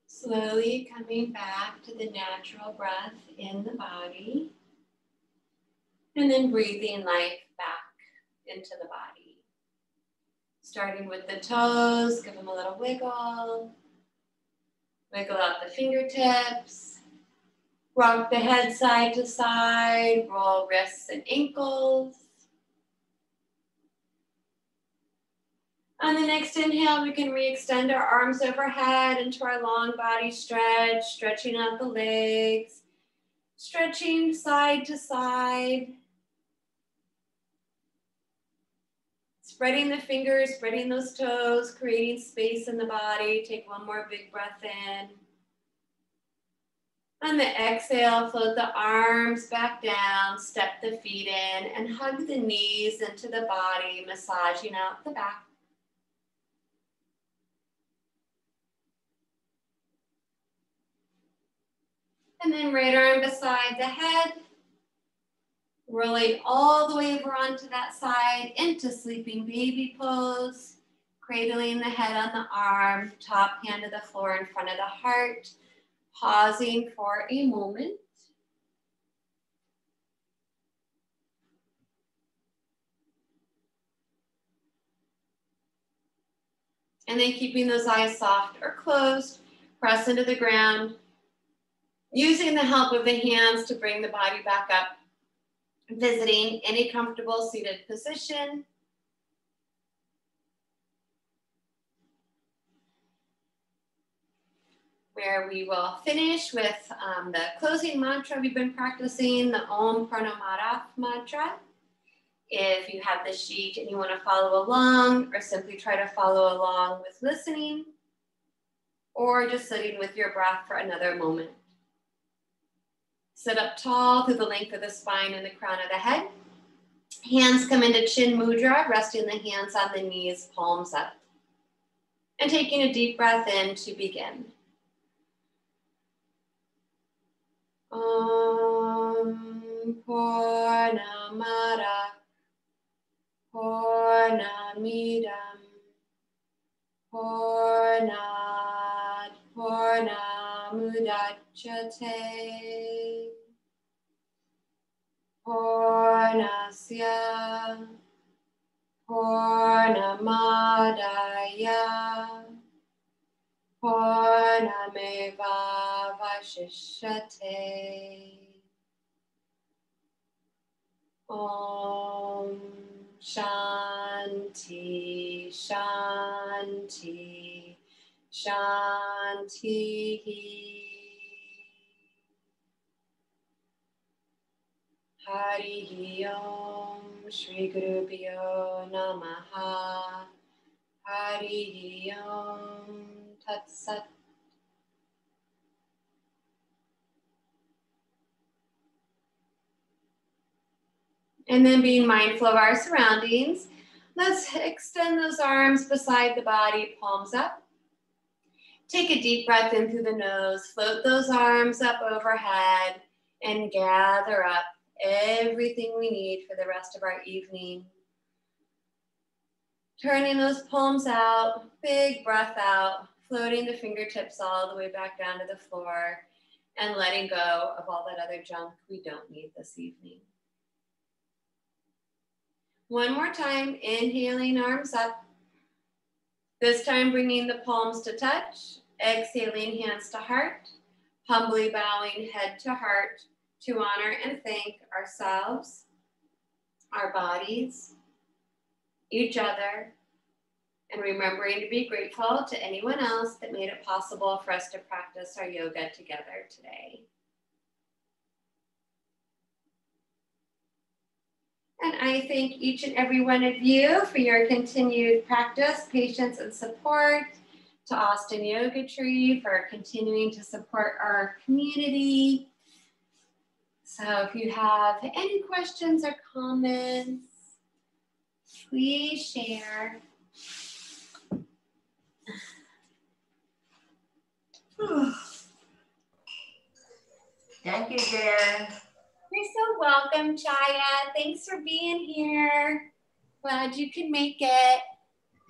Slowly coming back to the natural breath in the body, and then breathing life back into the body. Starting with the toes, give them a little wiggle. Wiggle out the fingertips. Rock the head side to side. Roll wrists and ankles. On the next inhale, we can re-extend our arms overhead into our long body stretch, stretching out the legs, stretching side to side. Spreading the fingers, spreading those toes, creating space in the body. Take one more big breath in. On the exhale, float the arms back down, step the feet in, and hug the knees into the body, massaging out the back. And then right arm beside the head. Rolling all the way over onto that side into sleeping baby pose. Cradling the head on the arm, top hand to the floor in front of the heart. Pausing for a moment. And then keeping those eyes soft or closed, press into the ground. Using the help of the hands to bring the body back up. Visiting any comfortable seated position. Where we will finish with the closing mantra we've been practicing, the Om Pranamadath mantra. If you have the sheet and you want to follow along, or simply try to follow along with listening, or just sitting with your breath for another moment. Sit up tall through the length of the spine and the crown of the head. Hands come into chin mudra, resting the hands on the knees, palms up. And taking a deep breath in to begin. Om Purnamada Purnamidam Purnat Purnamudachyate Purnasya Purnamadaya Purnameva Vashishyate. Om Shanti Shanti Shanti. Hari Om Shri Gurubhyo Namaha. Hari Om Tat Sat. And then being mindful of our surroundings, let's extend those arms beside the body, palms up. Take a deep breath in through the nose, float those arms up overhead, and gather up everything we need for the rest of our evening. Turning those palms out, big breath out, floating the fingertips all the way back down to the floor, and letting go of all that other junk we don't need this evening. One more time, inhaling, arms up. This time bringing the palms to touch, exhaling, hands to heart, humbly bowing head to heart to honor and thank ourselves, our bodies, each other, and remembering to be grateful to anyone else that made it possible for us to practice our yoga together today. And I thank each and every one of you for your continued practice, patience, and support. To Austin Yoga Tree for continuing to support our community. So if you have any questions or comments, please share. Thank you, Jen. You're so welcome, Chaya. Thanks for being here. Glad you could make it.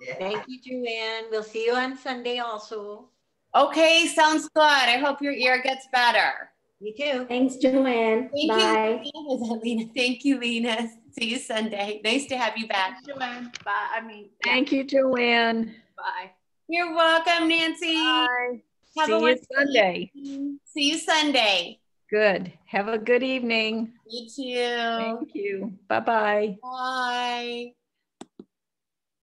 Yeah. Thank you, Joanne. We'll see you on Sunday also. Okay, sounds good. I hope your ear gets better. You too. Thanks, Joanne. Thank Bye. you, Lena. Thank you, Lena. See you Sunday. Nice to have you back. Thanks, Joanne. Bye. Thank you, Joanne. Bye. You're welcome, Nancy. Bye. Have See a you wonderful Sunday. evening. See you Sunday. Good. Have a good evening. You too. Thank you. Bye-bye. Bye.